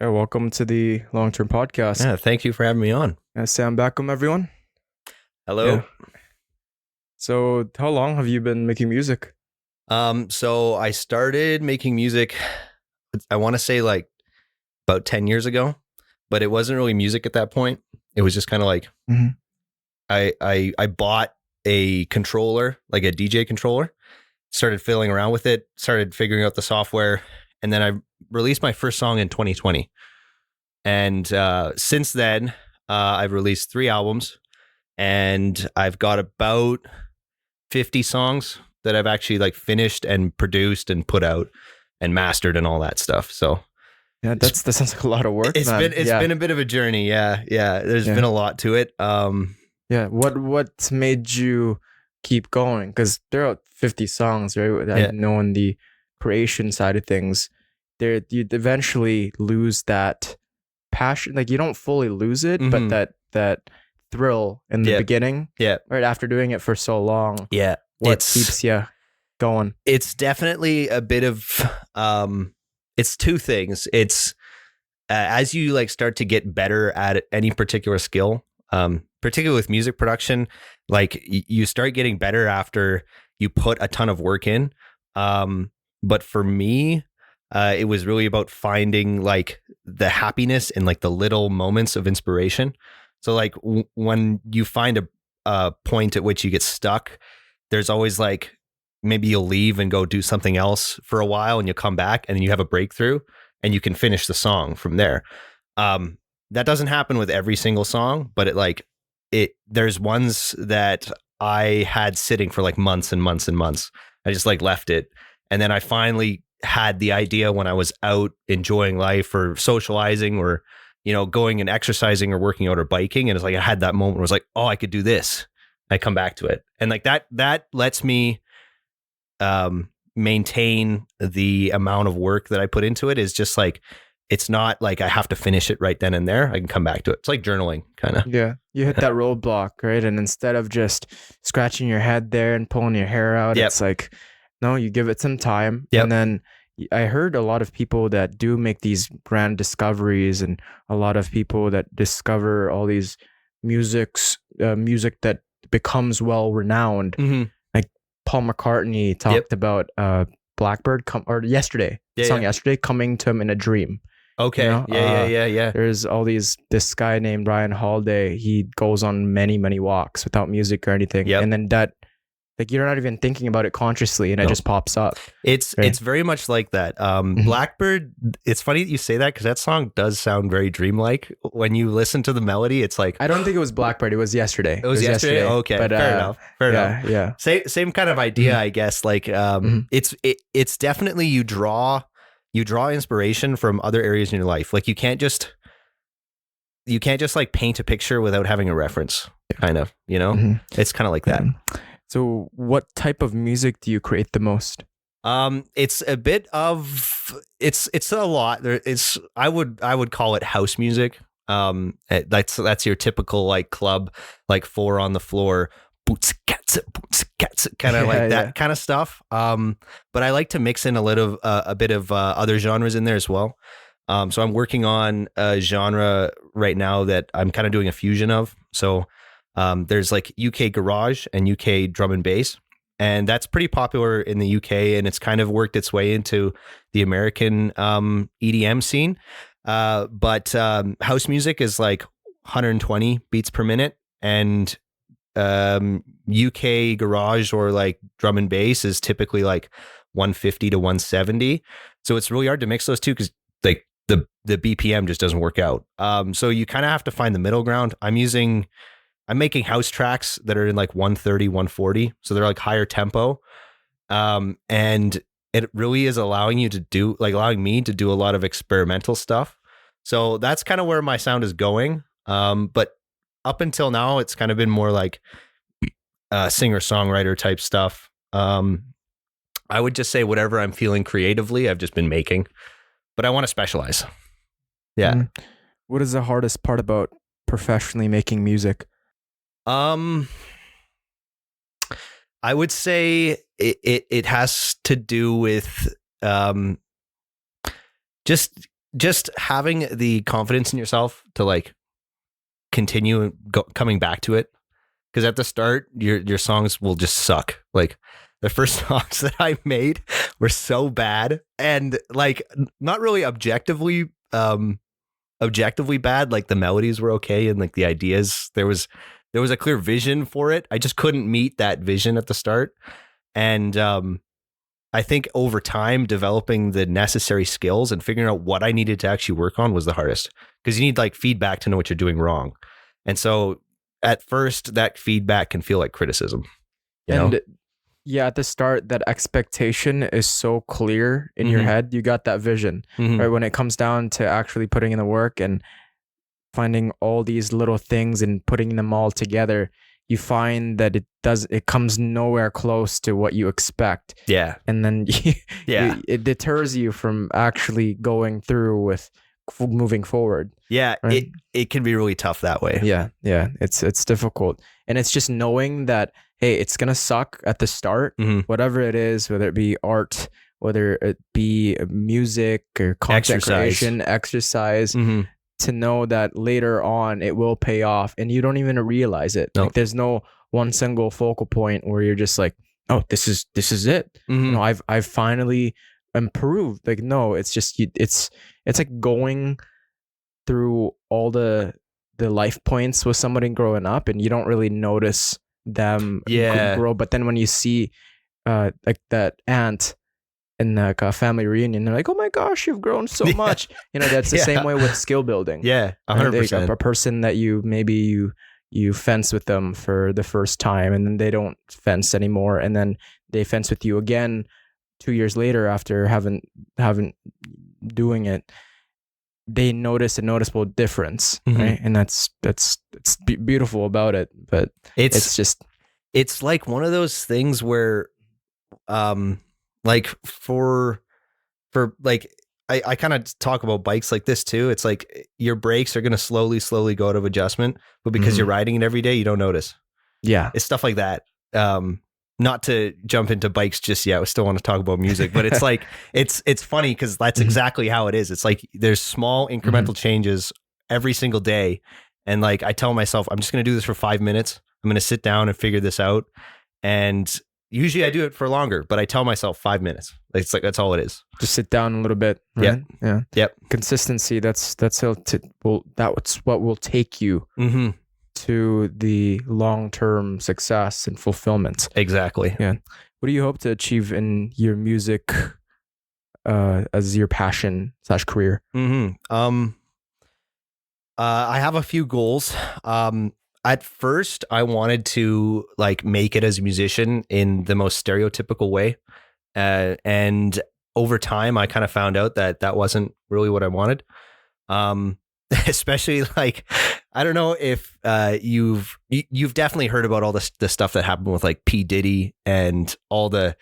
Yeah, welcome to the long term podcast. Yeah, thank you for having me on. Sam Beckham, everyone. Yeah. Hello. So, how long have you been making music? So I started making music, I want to say like about 10 years ago, but it wasn't really music at that point. It was just kind of like Mhm. I bought a controller, like a DJ controller, started fiddling around with it, started figuring out the software, and then I released my first song in 2020. And since then, I've released 3 albums, and I've got about 50 songs that I've actually like finished and produced and put out and mastered and all that stuff. So Yeah, that sounds like a lot of work, it's man. been a bit of a journey. Yeah. There's Yeah. been a lot to it. Yeah. What made you keep going? Because there are 50 songs, right? I Yeah. know on the creation side of things, there you'd eventually lose that passion. Like you don't fully lose it, but Mhm. that thrill in the Yeah. beginning, Yeah. right? After doing it for so long, Yeah. what keeps you going? It's definitely a bit of, it's two things. It's as you like start to get better at any particular skill, particularly with music production, like you start getting better after you put a ton of work in. But for me, it was really about finding like the happiness in like the little moments of inspiration. So like when you find a point at which you get stuck, there's always like maybe you'll leave and go do something else for a while and you'll come back and then you have a breakthrough and you can finish the song from there. Um, that doesn't happen with every single song, but there's ones that I had sitting for like months and months and months. I just like left it. And then I finally had the idea when I was out enjoying life or socializing or, going and exercising or working out or biking. And it's like, I had that moment where I was like, oh, I could do this. I come back to it. And like that lets me, maintain the amount of work that I put into it. Is just like, it's not like I have to finish it right then and there. I can come back to it. It's like journaling kind of. Yeah, you hit that roadblock, right? And instead of just scratching your head there and pulling your hair out, Yep. it's like, no, you give it some time. Yep. And then I heard a lot of people that do make these grand discoveries, and a lot of people that discover all these music that becomes well renowned. Mm-hmm. Like Paul McCartney talked about Blackbird, or yesterday, Yeah, song yeah. yesterday, coming to him in a dream. Okay. You know, Yeah. there's this guy named Ryan Holiday. He goes on many, many walks without music or anything. Yep. And then like you're not even thinking about it consciously and it just pops up. It's right? It's very much like that. Blackbird, it's funny that you say that because that song does sound very dreamlike. When you listen to the melody, it's like, I don't think it was Blackbird. It was yesterday. It was yesterday? Okay. But, Fair enough. Yeah. Same kind of idea, I guess. Like, it's definitely you draw inspiration from other areas in your life. Like you can't just like paint a picture without having a reference, kind of, It's kind of like that. So what type of music do you create the most? It's a bit of, it's a lot. I would call it house music. That's your typical like club, like four on the floor, boots cats, kind of like that kind of stuff. But I like to mix in a bit of other genres in there as well. So I'm working on a genre right now that I'm kind of doing a fusion of. So there's like UK garage and UK drum and bass. And that's pretty popular in the UK, and it's kind of worked its way into the American EDM scene. But house music is like 120 beats per minute, and UK garage or like drum and bass is typically like 150 to 170. So it's really hard to mix those two because like the BPM just doesn't work out. So you kind of have to find the middle ground. I'm making house tracks that are in like 130, 140. So they're like higher tempo. And it really is allowing me to do a lot of experimental stuff. So that's kind of where my sound is going. But up until now, it's kind of been more like singer-songwriter type stuff. I would just say whatever I'm feeling creatively, I've just been making, but I want to specialize. Yeah. What is the hardest part about professionally making music? I would say it has to do with just just having the confidence in yourself to like continue coming back to it. Because at the start, your songs will just suck. Like the first songs that I made were so bad, and like not really objectively bad. Like the melodies were okay, and like the ideas, there was a clear vision for it. I just couldn't meet that vision at the start, and I think over time, developing the necessary skills and figuring out what I needed to actually work on was the hardest, because you need like feedback to know what you're doing wrong. And so at first, that feedback can feel like criticism. You know? Yeah, at the start, that expectation is so clear in your head. You got that vision, right? When it comes down to actually putting in the work and finding all these little things and putting them all together, you find that it comes nowhere close to what you expect. Yeah. And then it deters you from actually going through with moving forward. Yeah, right? it can be really tough that way. Yeah, it's difficult, and it's just knowing that, hey, it's gonna suck at the start, whatever it is, whether it be art, whether it be music or content creation, exercise, to know that later on it will pay off, and you don't even realize it. Like there's no one single focal point where you're just like, oh, this is it. You know, I've finally improved. Like no, it's just it's like going through all the life points with somebody growing up, and you don't really notice them grow. But then when you see like that aunt in like a family reunion, they're like, oh my gosh, you've grown so much. You know, that's the same way with skill building. Yeah, 100%. Like a person that you fence with them for the first time, and then they don't fence anymore, and then they fence with you again 2 years later after haven't doing it. They notice a noticeable difference, right? And that's beautiful about it. But it's like one of those things where, like for like I kind of talk about bikes like this too. It's like your brakes are going to slowly go out of adjustment, but because you're riding it every day, you don't notice. Yeah, it's stuff like that. Not to jump into bikes just yet. I still want to talk about music, but it's like, it's funny because that's exactly how it is. It's like there's small incremental changes every single day. And like, I tell myself, I'm just going to do this for 5 minutes. I'm going to sit down and figure this out. And usually I do it for longer, but I tell myself 5 minutes. It's like, that's all it is. Just sit down a little bit. Right? Yeah. Yep. Consistency. That's what will take you to the long-term success and fulfillment. Exactly. Yeah. What do you hope to achieve in your music as your passion / career? I have a few goals. At first I wanted to like make it as a musician in the most stereotypical way. And over time I kind of found out that that wasn't really what I wanted. Especially like, I don't know if you've definitely heard about all the stuff that happened with like P. Diddy and all the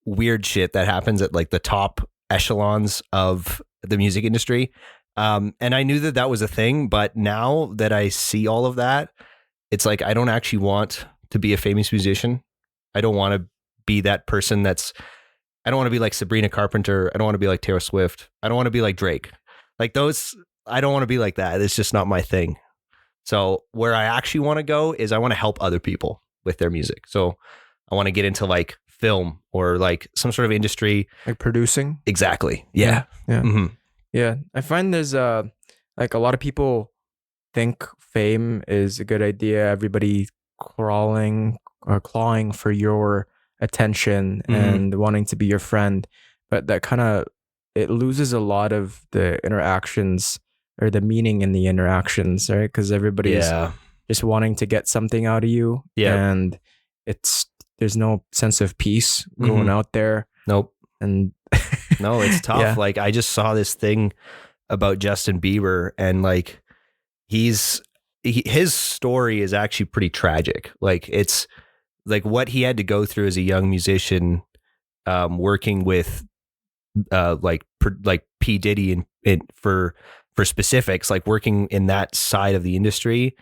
weird shit that happens at like the top echelons of the music industry. And I knew that that was a thing, but now that I see all of that, it's like, I don't actually want to be a famous musician. I don't want to be that person I don't want to be like Sabrina Carpenter. I don't want to be like Taylor Swift. I don't want to be like Drake. Like those, I don't want to be like that. It's just not my thing. So where I actually want to go is I want to help other people with their music. So I want to get into like film or like some sort of industry. Like producing? Exactly. Yeah. Yeah. Yeah. I find there's like a lot of people think fame is a good idea. Everybody clawing for your attention and wanting to be your friend. But that kind of, it loses a lot of the interactions or the meaning in the interactions, right? Because everybody's just wanting to get something out of you. Yeah. And there's no sense of peace going out there. Nope. And no, it's tough. Yeah. Like I just saw this thing about Justin Bieber, and like his story is actually pretty tragic. Like it's like what he had to go through as a young musician, working with like P. Diddy and for specifics, like working in that side of the industry,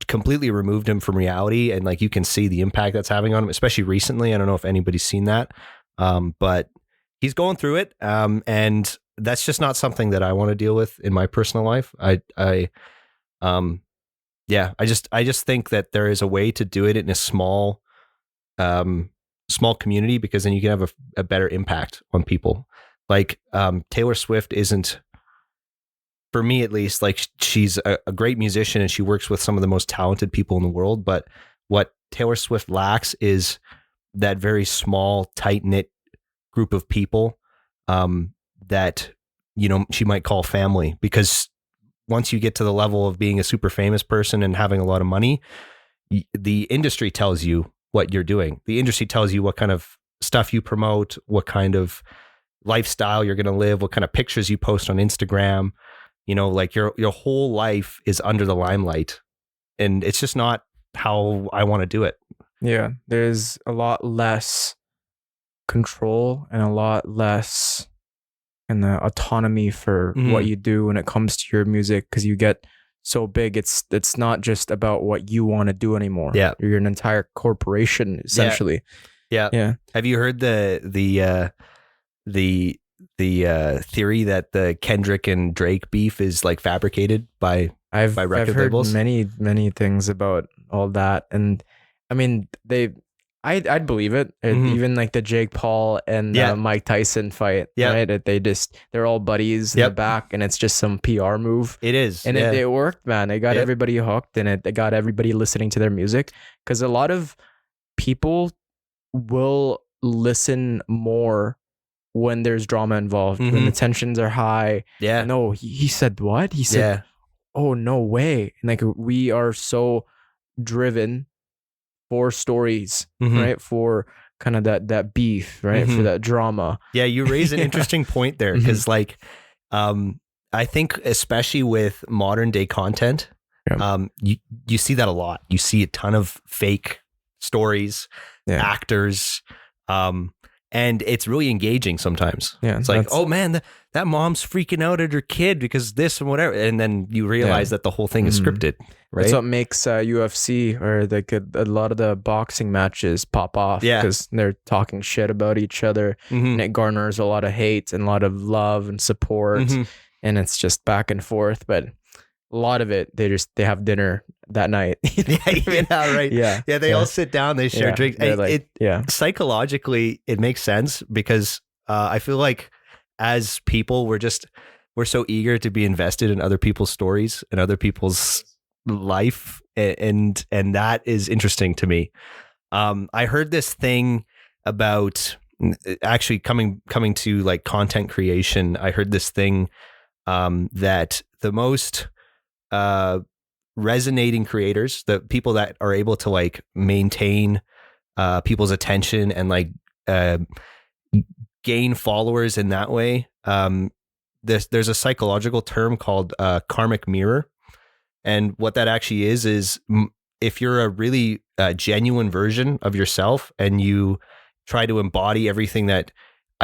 completely removed him from reality. And like, you can see the impact that's having on him, especially recently. I don't know if anybody's seen that. But he's going through it. And that's just not something that I want to deal with in my personal life. Yeah, I just think that there is a way to do it in a small community, because then you can have a better impact on people. Like Taylor Swift isn't, for me at least, like she's a great musician and she works with some of the most talented people in the world. But what Taylor Swift lacks is that very small, tight knit group of people that, you know, she might call family. Because once you get to the level of being a super famous person and having a lot of money, the industry tells you what you're doing. The industry tells you what kind of stuff you promote, what kind of lifestyle you're going to live, what kind of pictures you post on Instagram. You know, like your whole life is under the limelight, and it's just not how I want to do it. Yeah, there's a lot less control and a lot less and the autonomy for what you do when it comes to your music, because you get so big. It's not just about what you want to do anymore. Yeah, you're an entire corporation essentially. Yeah. Have you heard the theory that the Kendrick and Drake beef is like fabricated by record I've heard labels? many things about all that, and I mean I'd believe it. Even like the Jake Paul and Mike Tyson fight, right? They're all buddies in the back, and it's just some PR move. It is, and it worked, man. It got everybody hooked, and it got everybody listening to their music, because a lot of people will listen more when there's drama involved, when the tensions are high. Yeah. No, he said what? He said, oh, no way. And like, we are so driven for stories, right? For kind of that beef, right? For that drama. Yeah, you raise an interesting point there, because like, I think especially with modern day content, you see that a lot. You see a ton of fake stories, actors, and it's really engaging sometimes. Yeah, it's like, oh man, that mom's freaking out at her kid because this and whatever, and then you realize that the whole thing is scripted. Right. That's what makes UFC or a lot of the boxing matches pop off. Because they're talking shit about each other, and it garners a lot of hate and a lot of love and support, and it's just back and forth. But a lot of it, they have dinner that night. Right. They all sit down, they share drinks. Psychologically, it makes sense, because I feel like as people, we're so eager to be invested in other people's stories and other people's life, and that is interesting to me. I heard this thing about actually coming to like content creation. I heard this thing that the most resonating creators, the people that are able to like maintain people's attention and like gain followers in that way, there's a psychological term called karmic mirror. And what that actually is if you're a really genuine version of yourself and you try to embody everything that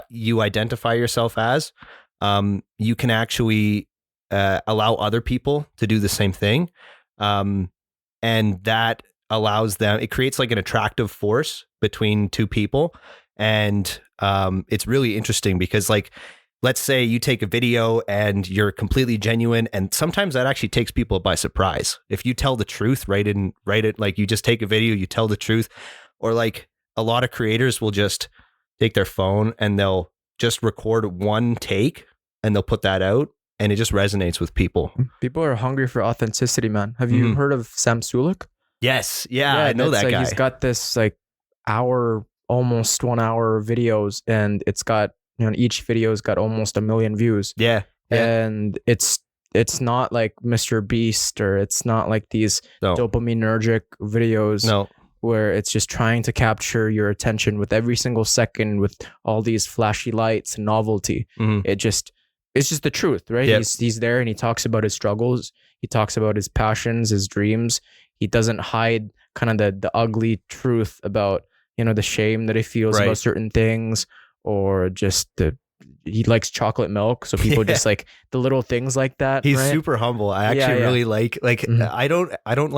you identify yourself as, you can actually allow other people to do the same thing. And that allows them, it creates like an attractive force between two people. And it's really interesting because, like, let's say you take a video and you're completely genuine, and sometimes that actually takes people by surprise. If you tell the truth, write it, like you just take a video, you tell the truth, or like a lot of creators will just take their phone and they'll just record one take and they'll put that out, and it just resonates with people. People are hungry for authenticity, man. Have you heard of Sam Sulek? Yes. Yeah, I know that guy. He's got this like almost 1 hour videos, and it's got, each video's got almost 1 million views. Yeah. And it's not like Mr. Beast, or it's not like these dopaminergic videos. No. Where it's just trying to capture your attention with every single second with all these flashy lights and novelty. It's just the truth, right? Yep. He's there, and he talks about his struggles. He talks about his passions, his dreams. He doesn't hide kind of the ugly truth about, the shame that he feels about certain things, or just he likes chocolate milk, so people Yeah. just like the little things like that. He's right? super humble. I Yeah, actually yeah. really like Mhm. I don't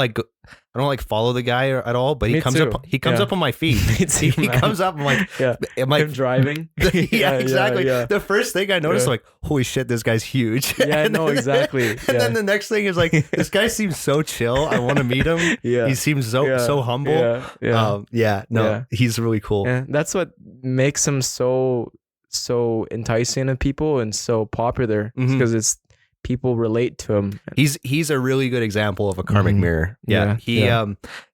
like follow the guy at all, but Me he comes too. up on my feed. Me too, He man. comes up, I'm like, Yeah, am I him driving. yeah, exactly. Yeah. The first thing I noticed, Yeah. like, holy shit, this guy's huge. Yeah, And no, then- exactly. And Yeah. then the next thing is like, this guy seems so chill. I want to meet him. Yeah. He seems so Yeah. so humble. Yeah. No, Yeah. he's really cool. Yeah, that's what makes him so enticing to people and so popular, Mhm. because it's people relate to him. He's a really good example of a karmic Mhm. mirror. Yeah. Yeah,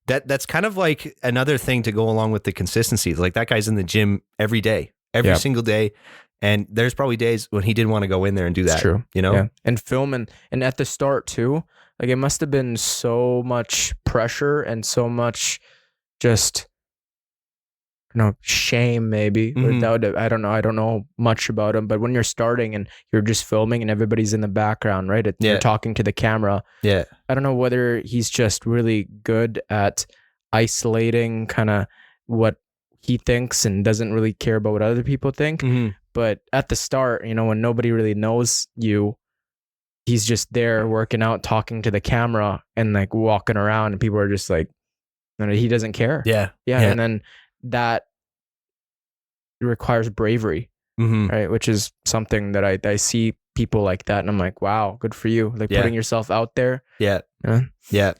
That's kind of like another thing to go along with the consistency. Like that guy's in the gym every day, every Yeah. single day. And there's probably days when he didn't want to go in there and do that. It's true. You know? Yeah. And film and at the start too, like it must have been so much pressure and so much just shame maybe. Mhm. I don't know much about him, but when you're starting and you're just filming and everybody's in the background, right? Yeah. You're talking to the camera. Yeah. I don't know whether he's just really good at isolating kind of what he thinks and doesn't really care about what other people think. Mhm. But at the start, when nobody really knows you, he's just there working out, talking to the camera and like walking around, and people are just like, he doesn't care. Yeah. Yeah. And then that requires bravery, Mhm. right? Which is something that I see people like that, and I'm like, wow, good for you. Like Yeah. putting yourself out there. Yeah. Yeah. Yeah.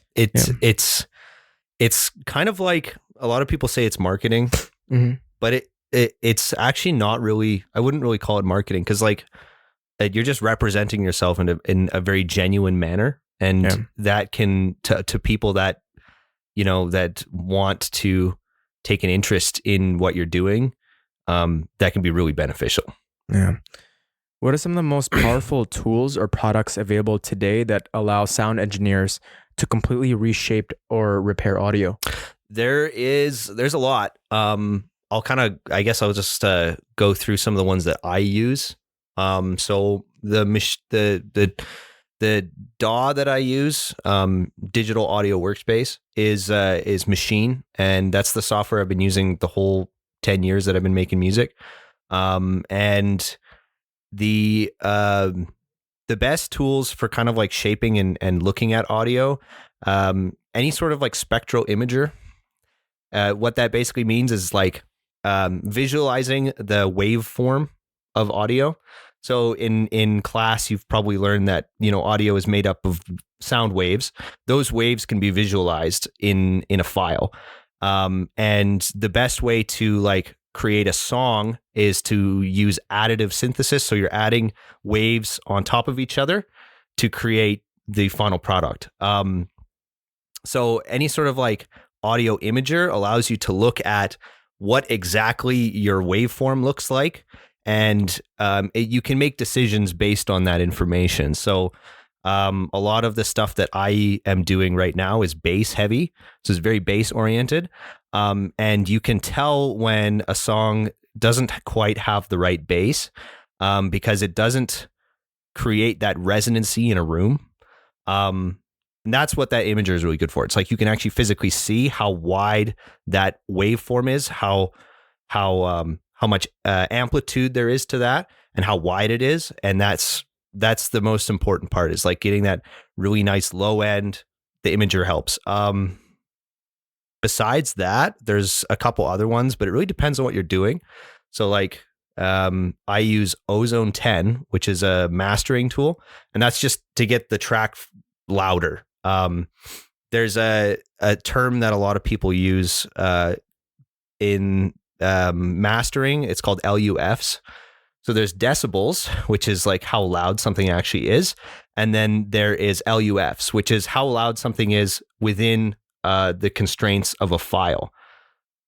It's kind of like a lot of people say it's marketing, Mhm. but it's actually not really, I wouldn't really call it marketing, because like you're just representing yourself in a very genuine manner. And Yeah. that can, to people that, that want to take an interest in what you're doing, that can be really beneficial. Yeah. What are some of the most powerful tools or products available today that allow sound engineers to completely reshape or repair audio? There's a lot. I guess I'll just go through some of the ones that I use. So the DAW that I use, digital audio workspace, is Machine, and that's the software I've been using the whole 10 years that I've been making music. And the best tools for kind of like shaping and looking at audio, any sort of like spectral imager. What that basically means is like visualizing the waveform of audio. So in class, you've probably learned that, audio is made up of sound waves. Those waves can be visualized in a file. And the best way to like create a song is to use additive synthesis. So you're adding waves on top of each other to create the final product. So any sort of like audio imager allows you to look at what exactly your waveform looks like, and you can make decisions based on that information. So a lot of the stuff that I am doing right now is bass heavy. So it's very bass oriented. And you can tell when a song doesn't quite have the right bass, because it doesn't create that resonancy in a room. And that's what that imager is really good for. It's like you can actually physically see how wide that waveform is, how much amplitude there is to that, and how wide it is. And that's the most important part, is like getting that really nice low end. The imager helps. Besides that, there's a couple other ones, but it really depends on what you're doing. So like I use Ozone 10, which is a mastering tool, and that's just to get the track louder. There's a term that a lot of people use in mastering. It's called LUFs. So there's decibels, which is like how loud something actually is. And then there is LUFs, which is how loud something is within the constraints of a file.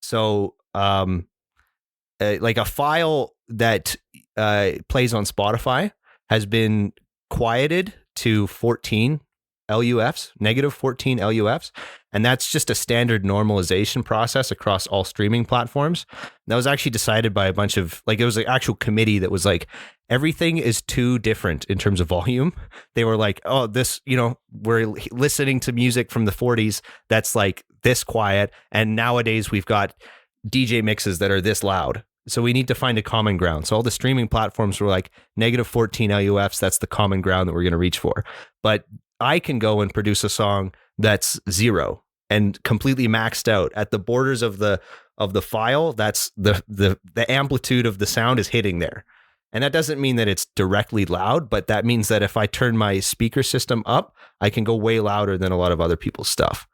So like a file that plays on Spotify has been quieted to 14 LUFs, negative 14 LUFs. And that's just a standard normalization process across all streaming platforms. And that was actually decided by a bunch of, like, it was an actual committee that was like, everything is too different in terms of volume. They were like, oh, this, we're listening to music from the 40s that's like this quiet. And nowadays we've got DJ mixes that are this loud. So we need to find a common ground. So all the streaming platforms were like -14 LUFs. That's the common ground that we're going to reach for. But I can go and produce a song that's 0 and completely maxed out at the borders of the file. That's the amplitude of the sound is hitting there. And that doesn't mean that it's directly loud, but that means that if I turn my speaker system up, I can go way louder than a lot of other people's stuff.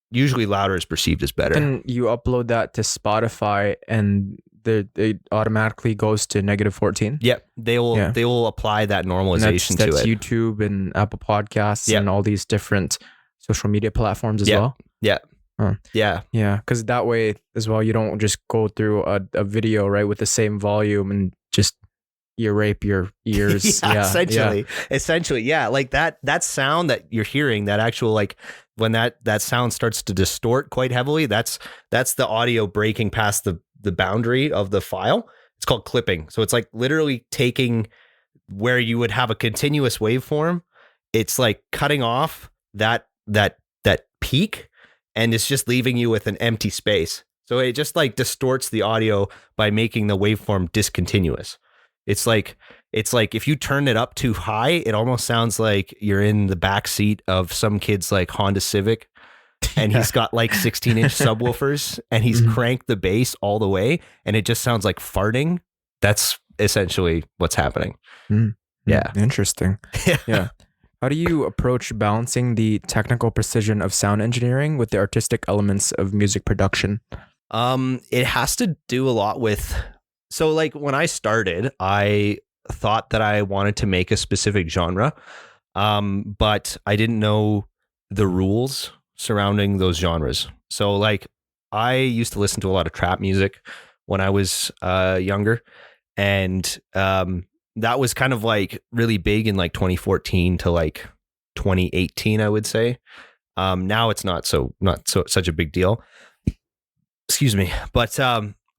Usually louder is perceived as better. Then you upload that to Spotify and it automatically goes to -14. Yep. They will apply that normalization That's to it. YouTube and Apple Podcasts and all these different social media platforms as well. Yeah. Huh. Yeah. Yeah. Because that way as well, you don't just go through a video, right, with the same volume and just ear rape your ears. Essentially. Yeah. Like that sound that you're hearing, that actual, like when that sound starts to distort quite heavily, that's the audio breaking past the boundary of the file. It's called clipping. So it's like literally taking where you would have a continuous waveform. It's like cutting off that peak, and it's just leaving you with an empty space. So it just like distorts the audio by making the waveform discontinuous. It's like if you turn it up too high, it almost sounds like you're in the back seat of some kid's like Honda Civic, and he's got like 16-inch subwoofers, and he's cranked the bass all the way, and it just sounds like farting. That's essentially what's happening. Yeah. Interesting. Yeah. How do you approach balancing the technical precision of sound engineering with the artistic elements of music production? It has to do a lot with, so like when I started, I thought that I wanted to make a specific genre, but I didn't know the rules surrounding those genres. So like I used to listen to a lot of trap music when I was younger, and that was kind of like really big in like 2014 to like 2018, I would say. Now it's not such a big deal. Excuse me. But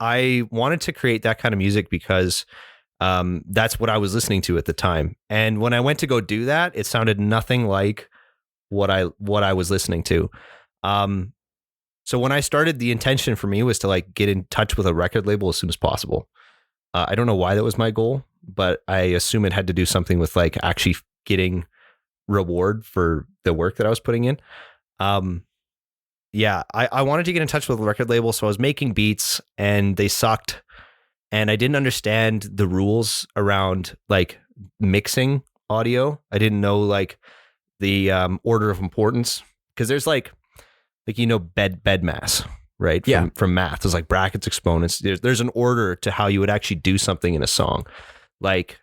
I wanted to create that kind of music because that's what I was listening to at the time. And when I went to go do that, it sounded nothing like what I was listening to. So when I started, the intention for me was to like get in touch with a record label as soon as possible. I don't know why that was my goal, but I assume it had to do something with like actually getting reward for the work that I was putting in. Yeah, I wanted to get in touch with a record label, so I was making beats and they sucked, and I didn't understand the rules around like mixing audio. I didn't know like the order of importance, because there's like bed mass, right? From math. There's like brackets, exponents. There's an order to how you would actually do something in a song. Like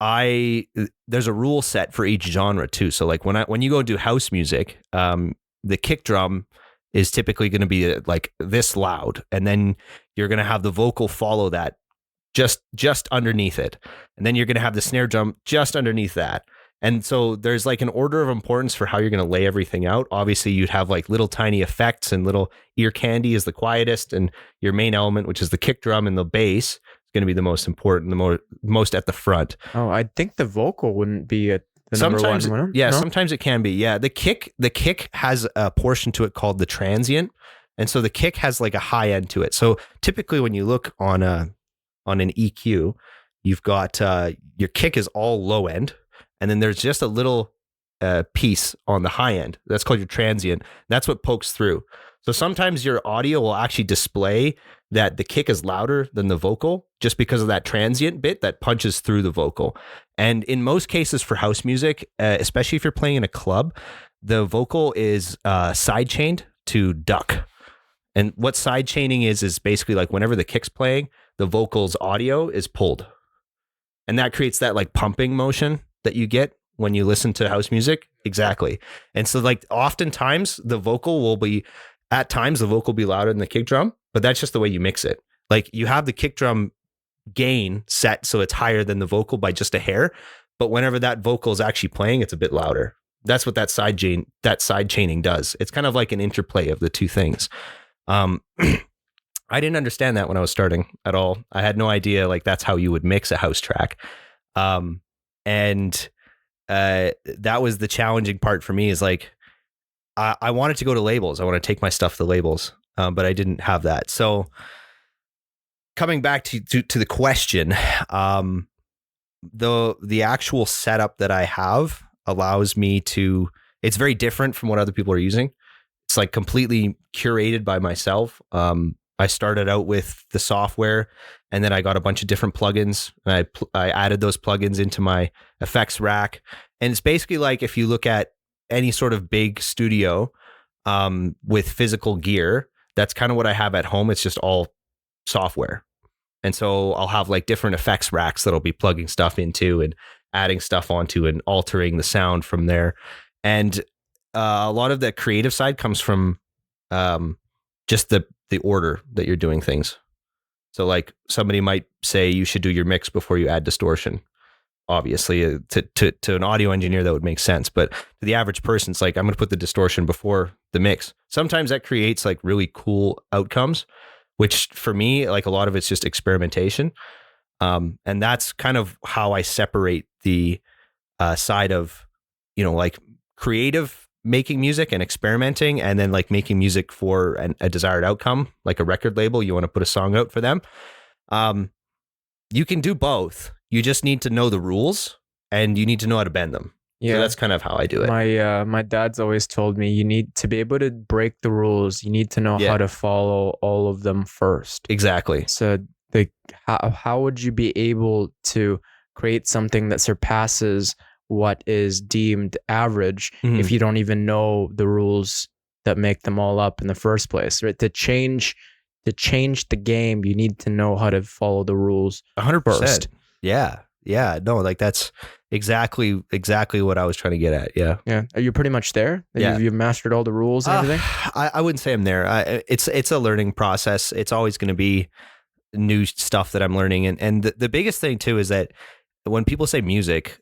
there's a rule set for each genre too. So like when you go do house music, the kick drum is typically going to be like this loud, and then you're going to have the vocal follow that just underneath it, and then you're going to have the snare drum just underneath that. And so there's like an order of importance for how you're going to lay everything out. Obviously, you'd have like little tiny effects, and little ear candy is the quietest, and your main element, which is the kick drum and the bass, is going to be the most important, the most at the front. Oh, I think the vocal wouldn't be at the sometimes, number one. Yeah, no? Sometimes it can be. Yeah, the kick has a portion to it called the transient, and so the kick has like a high end to it. So typically, when you look on an EQ, you've got your kick is all low end. And then there's just a little piece on the high end. That's called your transient. That's what pokes through. So sometimes your audio will actually display that the kick is louder than the vocal just because of that transient bit that punches through the vocal. And in most cases for house music, especially if you're playing in a club, the vocal is side chained to duck. And what side chaining is basically like whenever the kick's playing, the vocal's audio is pulled. And that creates that like pumping motion that you get when you listen to house music. Exactly. And so like oftentimes the vocal will be louder than the kick drum, but that's just the way you mix it. Like you have the kick drum gain set so it's higher than the vocal by just a hair, but whenever that vocal is actually playing, it's a bit louder. That's what that side chaining does. It's kind of like an interplay of the two things. I didn't understand that when I was starting at all. I had no idea like that's how you would mix a house track. And that was the challenging part for me, is like, I wanted to go to labels. I want to take my stuff to labels, but I didn't have that. So coming back to the question, the actual setup that I have allows me to, it's very different from what other people are using. It's like completely curated by myself. I started out with the software, and then I got a bunch of different plugins, and I added those plugins into my effects rack. And it's basically like if you look at any sort of big studio with physical gear, that's kind of what I have at home. It's just all software. And so I'll have like different effects racks that I'll be plugging stuff into and adding stuff onto and altering the sound from there. And a lot of the creative side comes from just the order that you're doing things. So like somebody might say you should do your mix before you add distortion. Obviously, to an audio engineer, that would make sense. But to the average person, it's like, I'm going to put the distortion before the mix. Sometimes that creates like really cool outcomes, which for me, like a lot of it's just experimentation. And that's kind of how I separate the side of, like creative making music and experimenting, and then like making music for a desired outcome, like a record label. You want to put a song out for them. You can do both. You just need to know the rules, and you need to know how to bend them. Yeah, so that's kind of how I do it. My dad's always told me you need to be able to break the rules. You need to know how to follow all of them first. Exactly. So how would you be able to create something that surpasses what is deemed average if you don't even know the rules that make them all up in the first place? Right? To change the game, you need to know how to follow the rules 100%. first. Yeah. No, like that's exactly what I was trying to get at. Yeah. Are you pretty much there? You've mastered all the rules and everything? I wouldn't say I'm there. It's a learning process. It's always going to be new stuff that I'm learning. And the biggest thing too is that when people say music,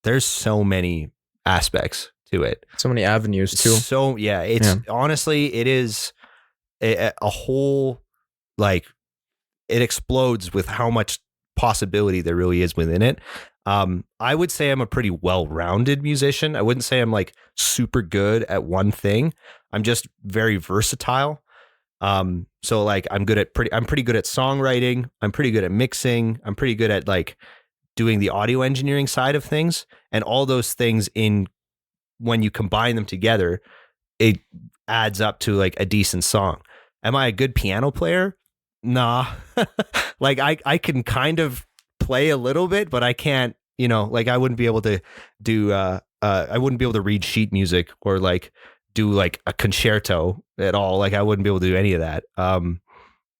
there's so many aspects to it. So many avenues too. So honestly, it is a whole, like, it explodes with how much possibility there really is within it. I would say I'm a pretty well-rounded musician. I wouldn't say I'm like super good at one thing. I'm just very versatile. So like I'm pretty good at songwriting. I'm pretty good at mixing. I'm pretty good at like doing the audio engineering side of things, and all those things when you combine them together, it adds up to like a decent song. Am I a good piano player? Nah. Like I can kind of play a little bit, but I can't, like I wouldn't be able to do, I wouldn't be able to read sheet music or like do like a concerto at all. Like I wouldn't be able to do any of that.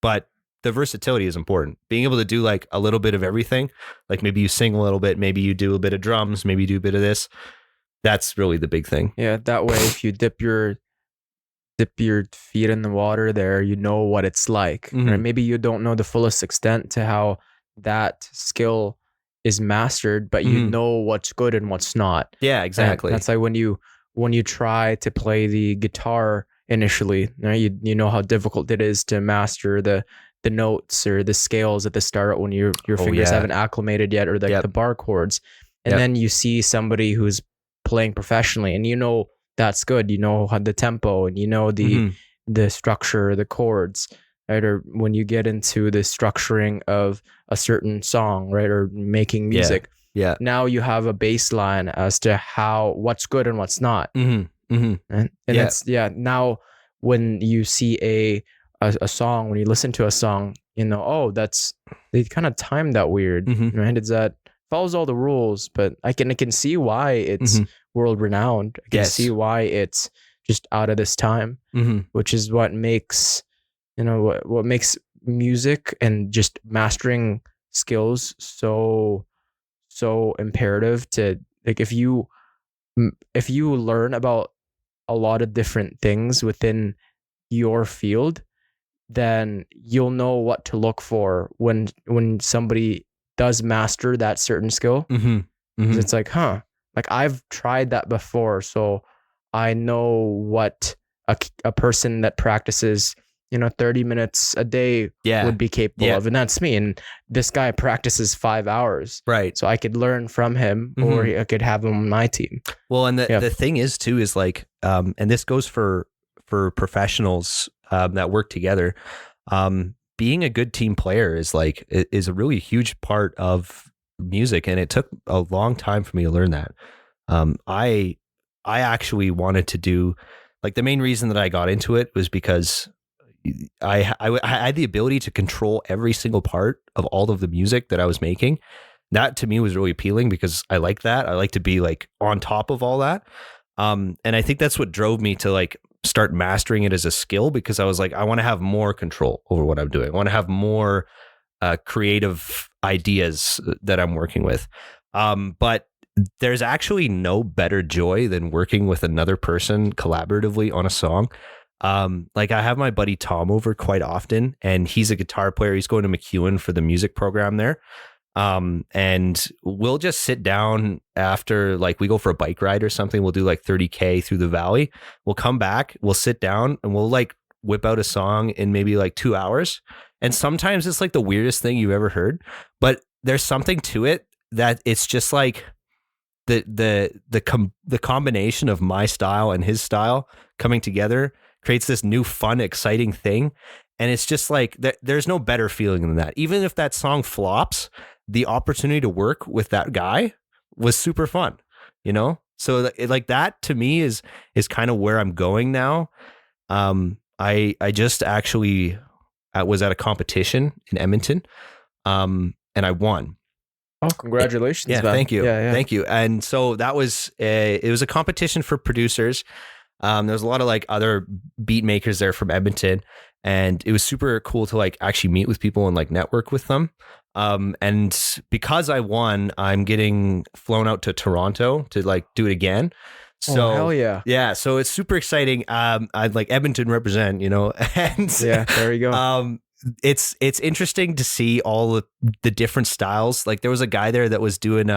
But the versatility is important. Being able to do like a little bit of everything, like maybe you sing a little bit, maybe you do a bit of drums, maybe you do a bit of this. That's really the big thing. Yeah. That way, if you dip your feet in the water there, you know what it's like. Right? Maybe you don't know the fullest extent to how that skill is mastered, but you know what's good and what's not. Yeah, exactly. And that's like when you try to play the guitar initially, right? You know how difficult it is to master the notes or the scales at the start when your fingers haven't acclimated yet, or the bar chords. And then you see somebody who's playing professionally, and that's good. You know how the tempo, and the structure, the chords, right? Or when you get into the structuring of a certain song, right? Or making music. Yeah. Now you have a baseline as to what's good and what's not. And that's, now when you see a song, when you listen to a song, they kind of timed that weird, right? It's that follows all the rules, but I can see why it's world renowned. I can see why it's just out of this time, which is what makes what makes music and just mastering skills so imperative. To like, if you learn about a lot of different things within your field, then you'll know what to look for when somebody does master that certain skill. It's like, like I've tried that before, so I know what a person that practices 30 minutes a day would be capable of, and that's me. And this guy practices 5 hours, right? So I could learn from him, or I could have him on my team. Well, and the thing is too is like, and this goes for professionals that work together. being a good team player is like is a really huge part of music, and it took a long time for me to learn that. I actually wanted to do, like, the main reason that I got into it was because I had the ability to control every single part of all of the music that I was making. That to me was really appealing because I like that. I like to be like on top of all that. And I think that's what drove me to like start mastering it as a skill, because I was like, I want to have more control over what I'm doing. I want to have more creative ideas that I'm working with. But there's actually no better joy than working with another person collaboratively on a song. Like, I have my buddy Tom over quite often, and he's a guitar player. He's going to McEwen for the music program there. And we'll just sit down after, like, we go for a bike ride or something. We'll do like 30K through the valley. We'll come back, we'll sit down, and we'll like whip out a song in maybe like 2 hours. And sometimes it's like the weirdest thing you've ever heard, but there's something to it that it's just like the combination of my style and his style coming together creates this new fun, exciting thing. And it's just like, there's no better feeling than that. Even if that song flops, the opportunity to work with that guy was super fun, you know? So like that to me is kind of where I'm going now. I just actually was at a competition in Edmonton, and I won. Oh, congratulations! Yeah, man. thank you. Yeah. Thank you. And so that was it was a competition for producers. There was a lot of like other beat makers there from Edmonton, and it was super cool to like actually meet with people and like network with them. And because I won, I'm getting flown out to Toronto to like do it again. So hell yeah. Yeah, so it's super exciting. I'd like Edmonton represent, you know, and Yeah, there you go. It's interesting to see all the different styles. Like, there was a guy there that was doing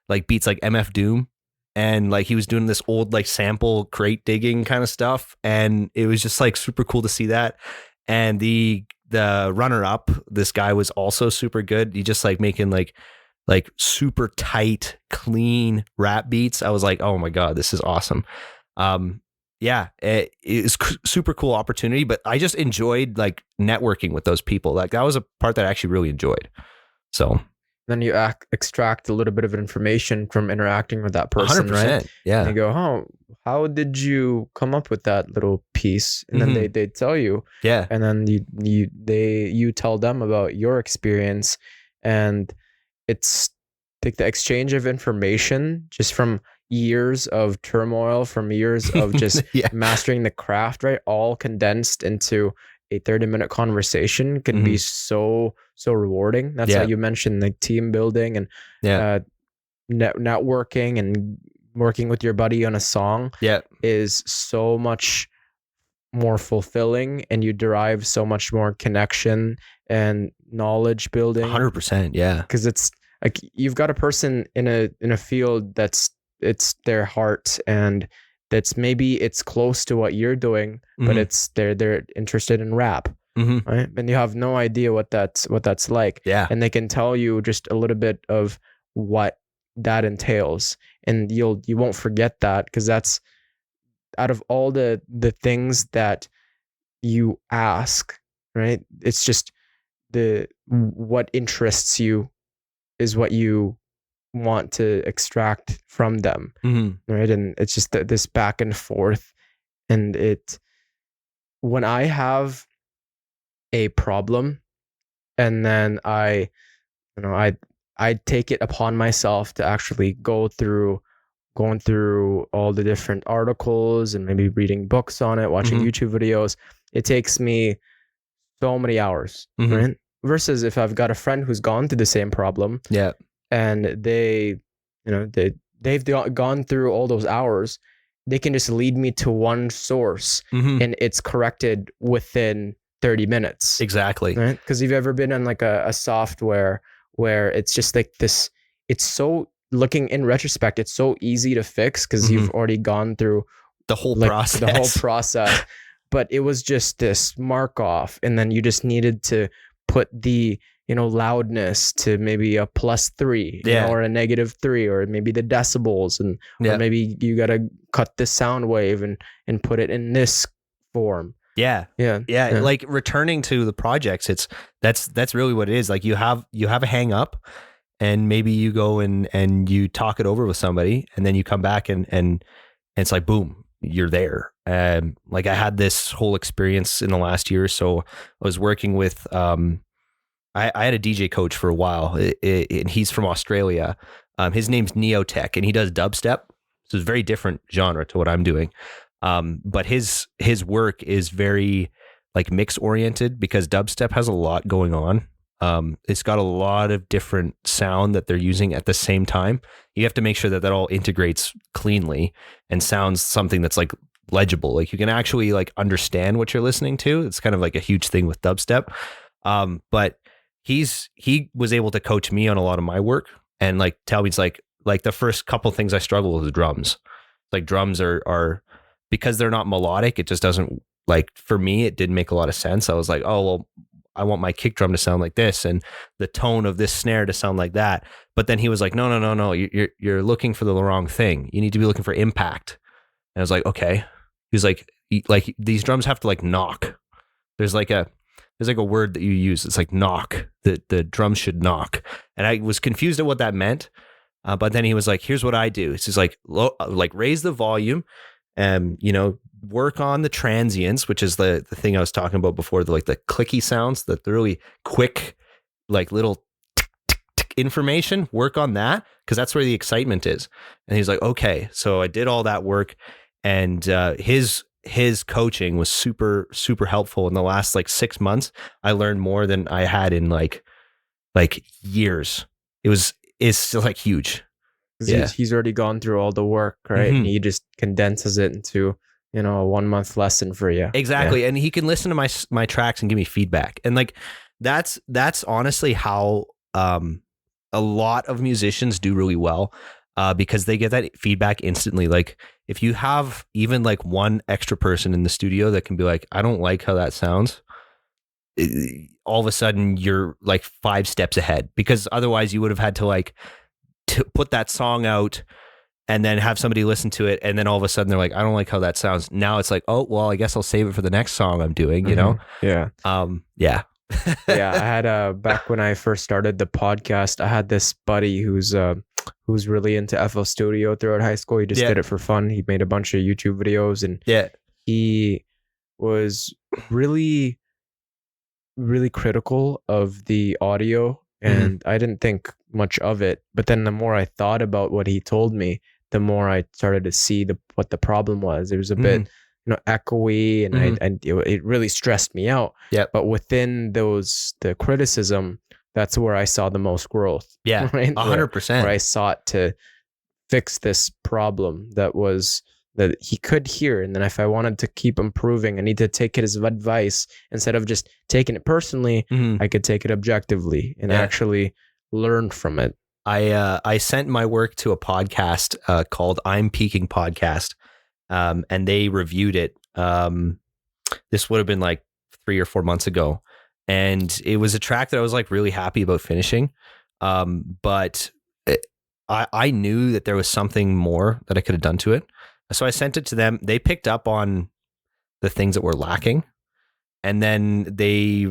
like beats like MF Doom, and like he was doing this old like sample crate digging kind of stuff, and it was just like super cool to see that. And the runner up, this guy was also super good. He just like making like super tight, clean rap beats. I was like, oh my God, this is awesome. Yeah, it is super cool opportunity, but I just enjoyed like networking with those people. Like, that was a part that I actually really enjoyed. So then you extract a little bit of information from interacting with that person, 100%, right? yeah. And you go, oh, how did you come up with that little piece? And then they tell you, yeah, and then you tell them about your experience, and it's like the exchange of information just from years of turmoil, from years of just yeah. mastering the craft, right? All condensed into a 30-minute conversation can be so rewarding. That's how you mentioned like team building and networking and working with your buddy on a song is so much more fulfilling, and you derive so much more connection and knowledge building. 100%, yeah. Because it's like you've got a person in a field that's it's their heart, and that's maybe it's close to what you're doing, but it's they're interested in rap, right? And you have no idea what that's like, and they can tell you just a little bit of what that entails, and you won't forget that, because that's out of all the things that you ask, right? It's just what interests you is what you want to extract from them, right? And it's just this back and forth. And when I have a problem, and then I take it upon myself to actually going through all the different articles and maybe reading books on it, watching YouTube videos. It takes me so many hours, right? Versus if I've got a friend who's gone through the same problem, and they've gone through all those hours, they can just lead me to one source, and it's corrected within 30 minutes. Exactly. Right? Because you've ever been on like a software where it's just like this, it's so, looking in retrospect, it's so easy to fix because you've already gone through the whole process. But it was just this mark off, and then you just needed to put the loudness to maybe a +3, or a -3, or maybe the decibels, and or maybe you got to cut the sound wave and put it in this form. Yeah. Yeah. Yeah. Yeah. Like returning to the projects, that's really what it is. Like you have a hang up, and maybe you go and you talk it over with somebody, and then you come back and it's like, boom, you're there. Like I had this whole experience in the last year or so. I was working with, I had a DJ coach for a while, and he's from Australia. His name's Neotech, and he does dubstep. So it's a very different genre to what I'm doing. But his work is very like mix oriented, because dubstep has a lot going on. It's got a lot of different sound that they're using at the same time. You have to make sure that that all integrates cleanly and sounds something that's like legible. Like you can actually like understand what you're listening to. It's kind of like a huge thing with dubstep. But he was able to coach me on a lot of my work and like tell me, it's like the first couple things I struggle with is drums. Like drums are because they're not melodic, it just doesn't, like for me it didn't make a lot of sense. I was like, oh well, I want my kick drum to sound like this and the tone of this snare to sound like that. But then he was like, no, you're looking for the wrong thing. You need to be looking for impact. And I was like, okay. He was like these drums have to like knock. There's like a word that you use. It's like knock. The drums should knock. And I was confused at what that meant. But then he was like, here's what I do. It's just like raise the volume and, work on the transients, which is the thing I was talking about before, the clicky sounds, the really quick, like little tick information. Work on that, because that's where the excitement is. And he's like, okay. So I did all that work, and his coaching was super, super helpful. In the last 6 months, I learned more than I had in like years. It's still huge. Yeah. He's already gone through all the work, right? Mm-hmm. And he just condenses it into, a 1 month lesson for you. Exactly. Yeah. And he can listen to my tracks and give me feedback. And that's honestly how a lot of musicians do really well, because they get that feedback instantly. Like if you have even one extra person in the studio that can be like, I don't like how that sounds, all of a sudden you're 5 steps ahead, because otherwise you would have had to to put that song out and then have somebody listen to it, and then all of a sudden they're like, I don't like how that sounds. Now it's like, oh well, I guess I'll save it for the next song I'm doing, you know? Yeah. Yeah. Yeah. I had back when I first started the podcast, I had this buddy who's really into FL Studio throughout high school. He just did it for fun. He made a bunch of YouTube videos, and he was really, really critical of the audio, and I didn't think much of it. But then the more I thought about what he told me, the more I started to see what the problem was. It was a bit, echoey, and it really stressed me out. Yeah. But within the criticism, that's where I saw the most growth. Yeah. Right? 100%. Where I sought to fix this problem that he could hear. And then if I wanted to keep improving, I need to take it as advice instead of just taking it personally. I could take it objectively and actually learn from it. I sent my work to a podcast called I'm Peaking Podcast, and they reviewed it. This would have been 3 or 4 months ago, and it was a track that I was really happy about finishing. But I knew that there was something more that I could have done to it. So I sent it to them. They picked up on the things that were lacking, and then they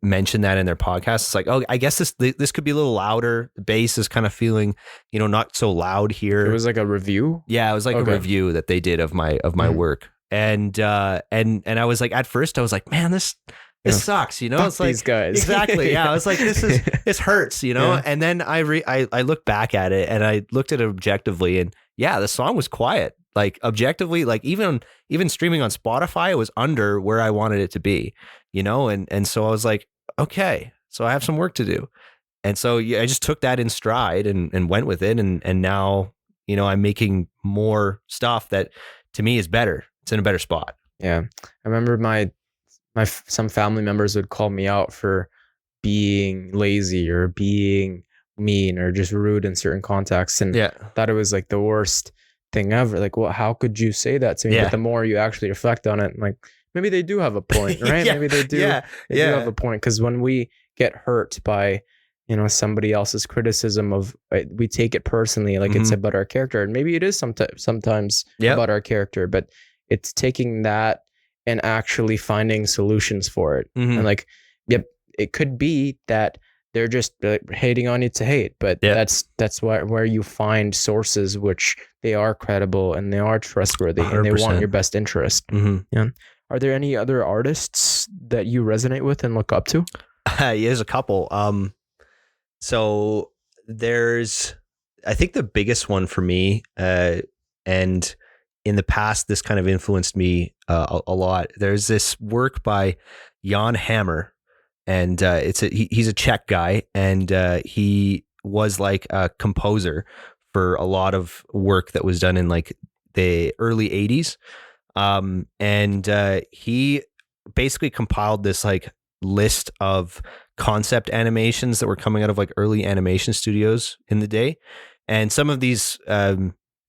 mentioned that in their podcast. It's like, oh, I guess this could be a little louder. The bass is kind of feeling, not so loud here. It was like a review. Yeah, it was a review that they did of my work, and I was at first I was like, man, this sucks, It's these guys. Exactly. Yeah, I was like, this hurts, Yeah. And then I looked back at it, and I looked at it objectively, and yeah, the song was quiet. Objectively, even streaming on Spotify, it was under where I wanted it to be, and so I was like, okay, so I have some work to do. And so I just took that in stride and went with it. And now, I'm making more stuff that to me is better. It's in a better spot. Yeah. I remember some family members would call me out for being lazy or being mean or just rude in certain contexts. And thought it was the worst thing ever. Well, how could you say that to me? But the more you actually reflect on it, maybe they do have a point, right? Maybe they do. They do have a point, because when we get hurt by somebody else's criticism of, we take it personally, it's about our character, and maybe it is sometimes about our character, but it's taking that and actually finding solutions for it. Mhm. And like, yep, it could be that they're just hating on you to hate, but Yeah. that's where you find sources which they are credible and they are trustworthy and they want 100%. your best interest. Mhm. Yeah. Are there any other artists that you resonate with and look up to? Yeah, there's a couple. So there's, I think the biggest one for me, and in the past, this kind of influenced me a lot. There's this work by Jan Hammer, and he's a Czech guy, and he was like a composer for a lot of work that was done in like the early 80s. And he basically compiled this like list of concept animations that were coming out of like early animation studios in the day. And some of these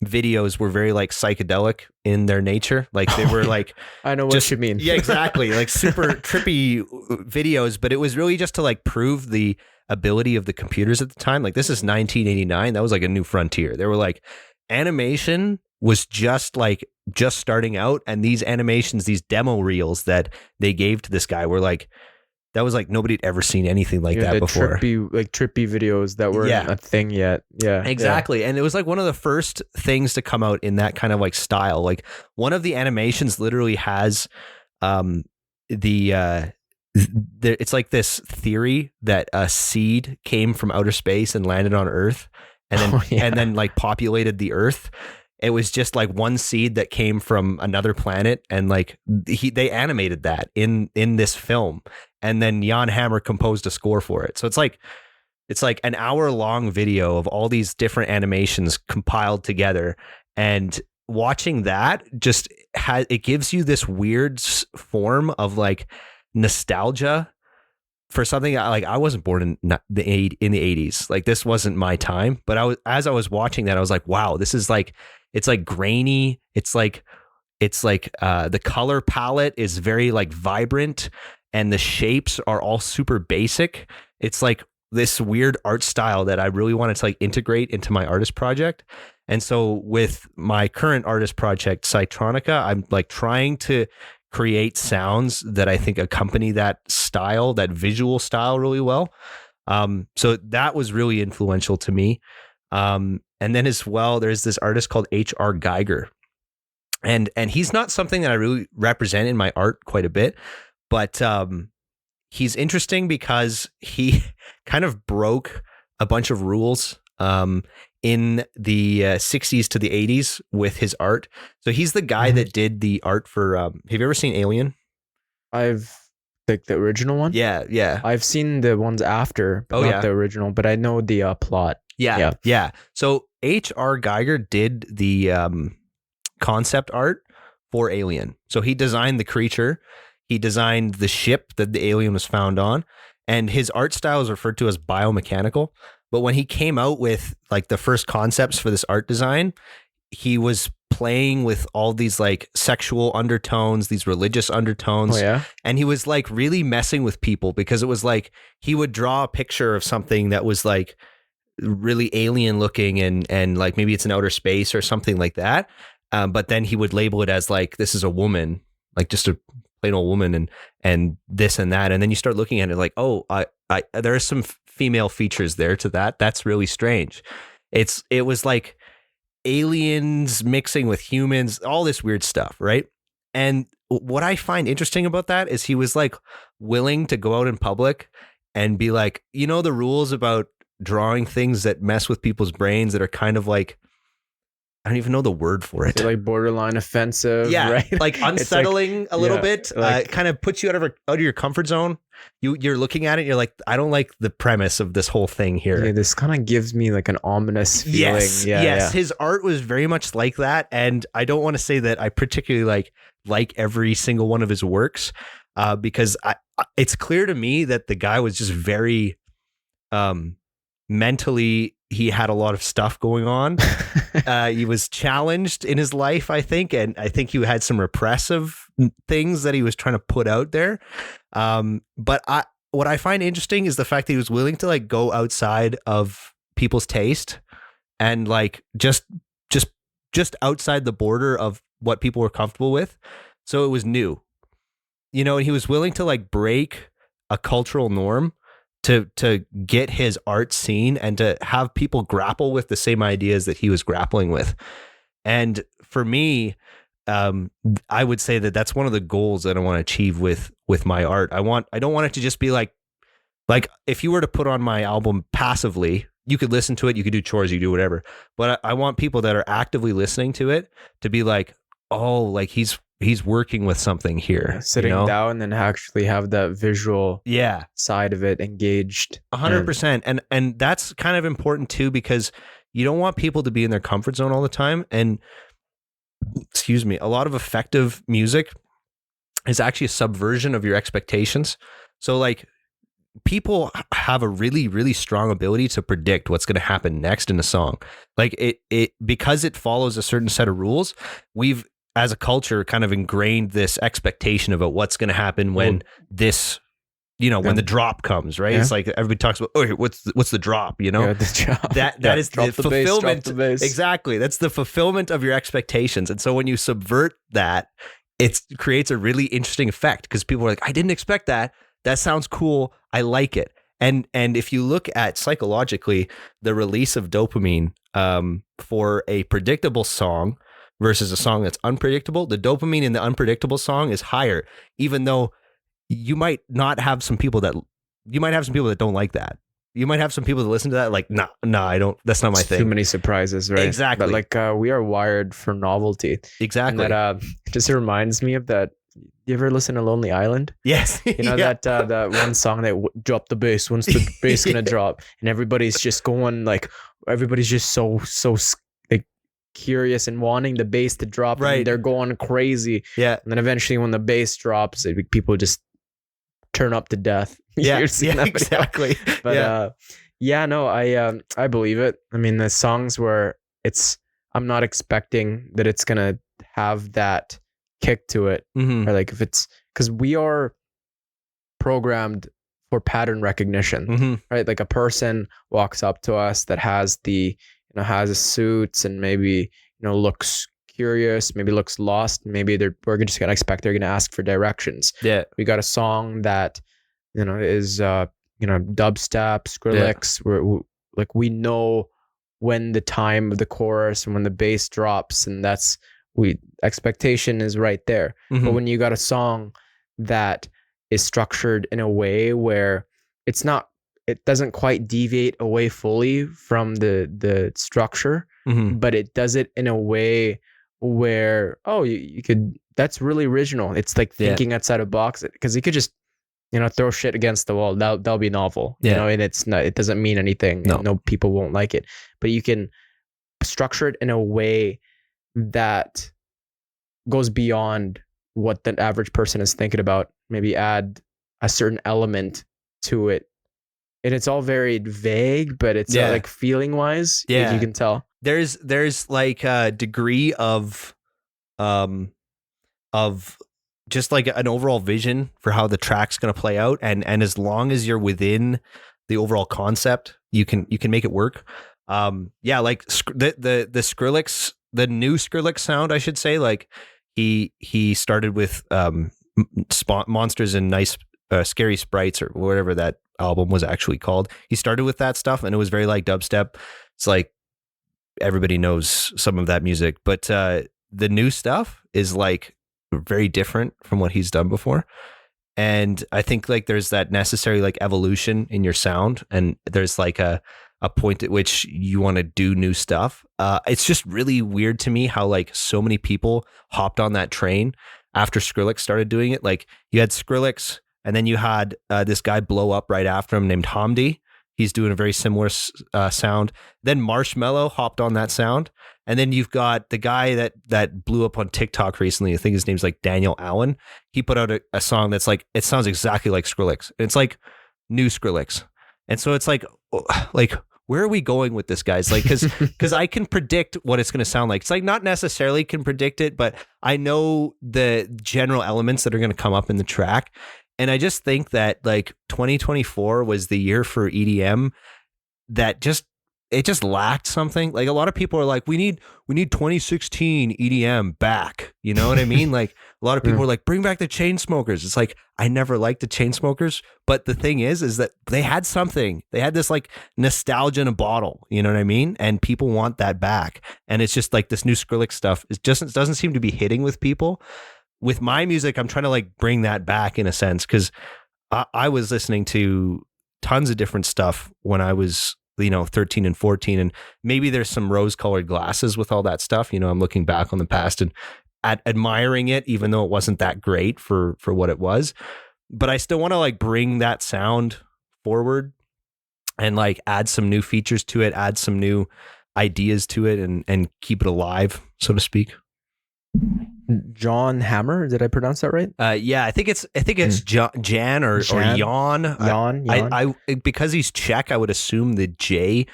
videos were very like psychedelic in their nature. Like they were like, I know what you mean. Yeah, exactly. Like super trippy videos, but it was really just to like prove the ability of the computers at the time. Like this is 1989. That was like a new frontier. They were like, animation was just starting out, and these animations, these demo reels that they gave to this guy were like, that was like nobody had ever seen anything like that before. Trippy videos that weren't a thing yet. Yeah, exactly. And it was like one of the first things to come out in that kind of like style. Like one of the animations literally has it's like this theory that a seed came from outer space and landed on Earth, and then and then like populated the Earth. It was just like one seed that came from another planet, and like they animated that in this film, and then Jan Hammer composed a score for it. So it's like an hour-long video of all these different animations compiled together, and watching that it gives you this weird form of like nostalgia for something I wasn't born in the 80s. Like this wasn't my time, but as I was watching that, I was like, wow, this is like, it's like grainy. It's like the color palette is very like vibrant, and the shapes are all super basic. It's like this weird art style that I really wanted to like integrate into my artist project. And so with my current artist project, Cytronica, I'm like trying to create sounds that I think accompany that style, that visual style really well. So that was really influential to me. And then as well, there's this artist called H.R. Geiger. And he's not something that I really represent in my art quite a bit, but he's interesting because he kind of broke a bunch of rules in the 60s to the 80s with his art. So he's the guy that did the art for, have you ever seen Alien? I've like the original one. Yeah. I've seen the ones after, but not the original, but I know the plot. Yeah. So H.R. Geiger did the concept art for Alien. So he designed the creature, he designed the ship that the alien was found on, and his art style is referred to as biomechanical. But when he came out with like the first concepts for this art design, he was playing with all these like sexual undertones, these religious undertones. And he was like really messing with people, because it was like he would draw a picture of something that was like really alien looking, and like maybe it's in outer space or something like that. But then he would label it as like, this is a woman, like just a plain old woman, and this and that. And then you start looking at it like, oh, there are some female features there to that. That's really strange. It was like aliens mixing with humans, all this weird stuff, right? And what I find interesting about that is he was like willing to go out in public and be like, you know, the rules about drawing things that mess with people's brains that are kind of like, I don't even know the word for it. Like borderline offensive, right? Like unsettling a little bit, kind of puts you out of your comfort zone. You're looking at it, you're like, I don't like the premise of this whole thing here. Yeah, this kind of gives me like an ominous feeling. Yes. His art was very much like that, and I don't want to say that I particularly like every single one of his works, because it's clear to me that the guy was just very mentally, he had a lot of stuff going on. He was challenged in his life, I think. And I think he had some repressive things that he was trying to put out there. But what I find interesting is the fact that he was willing to like go outside of people's taste, and like just outside the border of what people were comfortable with. So it was new. you know, and he was willing to like break a cultural norm to get his art seen and to have people grapple with the same ideas that he was grappling with. And for me, I would say that that's one of the goals that I want to achieve with my art. I don't want it to just be like if you were to put on my album passively, you could listen to it, you could do chores, you could do whatever. But I want people that are actively listening to it to be like, oh, like he's working with something here. Sitting down and actually have that visual side of it engaged. 100%. And that's kind of important too, because you don't want people to be in their comfort zone all the time. And excuse me, a lot of effective music is actually a subversion of your expectations. So like people have a really, really strong ability to predict what's going to happen next in a song. Like it because it follows a certain set of rules, we've as a culture kind of ingrained this expectation about what's going to happen when this, you know, when the drop comes, right? It's like everybody talks about, oh, what's the drop, you know? The drop. That is the fulfillment. Bass. Exactly. That's the fulfillment of your expectations. And so when you subvert that, it creates a really interesting effect because people are like, I didn't expect that. That sounds cool. I like it. And if you look at psychologically the release of dopamine for a predictable song versus a song that's unpredictable, the dopamine in the unpredictable song is higher, even though you might have some people that don't like that. You might have some people that listen to that like, nah, I don't. That's not my thing. Too many surprises, right? Exactly. But like we are wired for novelty. Exactly. And that just reminds me of that. You ever listen to Lonely Island? Yes. You know that one song that drop the bass. When's the bass gonna drop? And everybody's just going like, everybody's just so like curious and wanting the bass to drop. Right. And they're going crazy. Yeah. And then eventually when the bass drops, people just turn up to death. Yeah. Exactly. But I believe it. I mean, the songs where I'm not expecting that it's gonna have that kick to it, or like if it's because we are programmed for pattern recognition, right? Like a person walks up to us that has has a suits and maybe looks curious, maybe looks lost, maybe we're just gonna expect they're gonna ask for directions. Yeah, we got a song that is dubstep, Skrillex. We know when the time of the chorus and when the bass drops, and expectation is right there. But when you got a song that is structured in a way where it doesn't quite deviate away fully from the structure, but it does it in a way where you could, that's really original. It's like thinking outside a box, because you could just throw shit against the wall. That'll be novel, and it doesn't mean anything. No, people won't like it, but you can structure it in a way that goes beyond what the average person is thinking about, maybe add a certain element to it. And it's all very vague, but it's like feeling wise, you can tell. There's like a degree of just like an overall vision for how the track's going to play out. And as long as you're within the overall concept, you can make it work. Like the Skrillex, the new Skrillex sound, I should say, like he started with Monsters and Nice Scary Sprites, or whatever that album was actually called. He started with that stuff, and it was very like dubstep. It's like everybody knows some of that music, but the new stuff is like very different from what he's done before. And I think like there's that necessary like evolution in your sound, and there's like a point at which you want to do new stuff. It's just really weird to me how like so many people hopped on that train after Skrillex started doing it. Like you had Skrillex, and then you had this guy blow up right after him named Hamdi. He's doing a very similar sound. Then Marshmello hopped on that sound. And then you've got the guy that blew up on TikTok recently. I think his name's like Daniel Allen. He put out a song that's like, it sounds exactly like Skrillex. And it's like new Skrillex. And so it's like where are we going with this, guys? Like, because I can predict what it's going to sound like. It's like not necessarily can predict it, but I know the general elements that are going to come up in the track. And I just think that like 2024 was the year for EDM that just it just lacked something. Like a lot of people are like, we need 2016 EDM back. You know what I mean? Like a lot of people are like, bring back the Chainsmokers. It's like, I never liked the Chainsmokers, but the thing is that they had something. They had this like nostalgia in a bottle. You know what I mean? And people want that back. And it's just like this new Skrillex stuff. It doesn't seem to be hitting with people. With my music, I'm trying to like bring that back in a sense, because I was listening to tons of different stuff when I was 13 and 14, and maybe there's some rose colored glasses with all that stuff. I'm looking back on the past and admiring it, even though it wasn't that great for what it was. But I still want to like bring that sound forward and like add some new features to it, add some new ideas to it, and keep it alive, so to speak. John Hammer, did I pronounce that right? Yeah, I think it's Jan or Jan. Jan. I because he's Czech, I would assume the J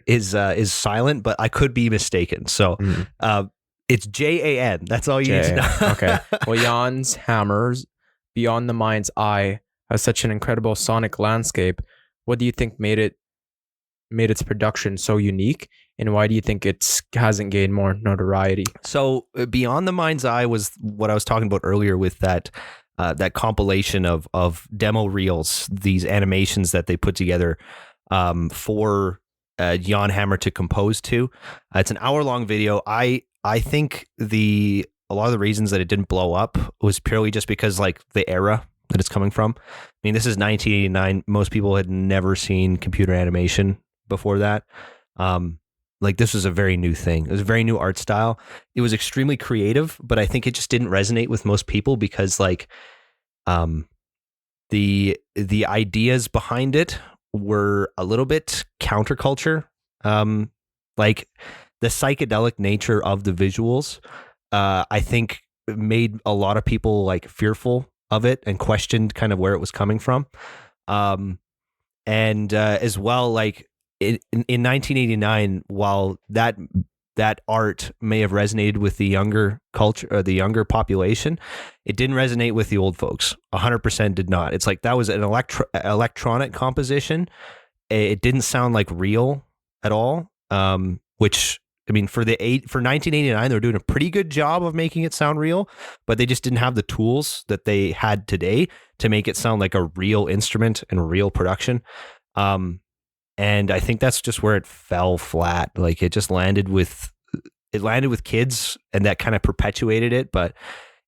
is silent, but I could be mistaken. So it's Jan. That's all you need to know. Okay. Well, Jan's Hammers Beyond the Mind's Eye has such an incredible sonic landscape. What do you think made its production so unique, and why do you think it hasn't gained more notoriety? So Beyond the Mind's Eye was what I was talking about earlier with that compilation of demo reels, these animations that they put together for Jan Hammer to compose to. It's an hour-long video. I think a lot of the reasons that it didn't blow up was purely just because like the era that it's coming from. I mean, this is 1989. Most people had never seen computer animation before that. Like this was a very new thing. It was a very new art style. It was extremely creative, but I think it just didn't resonate with most people because like the ideas behind it were a little bit counterculture. Like the psychedelic nature of the visuals, I think made a lot of people like fearful of it and questioned kind of where it was coming from. And as well, like in 1989, while that art may have resonated with the younger culture or the younger population, it didn't resonate with the old folks. 100% did not. It's like that was an electronic composition. It didn't sound like real at all. Which I mean, for 1989, they were doing a pretty good job of making it sound real, but they just didn't have the tools that they had today to make it sound like a real instrument and a real production. And I think that's just where it fell flat. Like it just landed with kids, and that kind of perpetuated it. But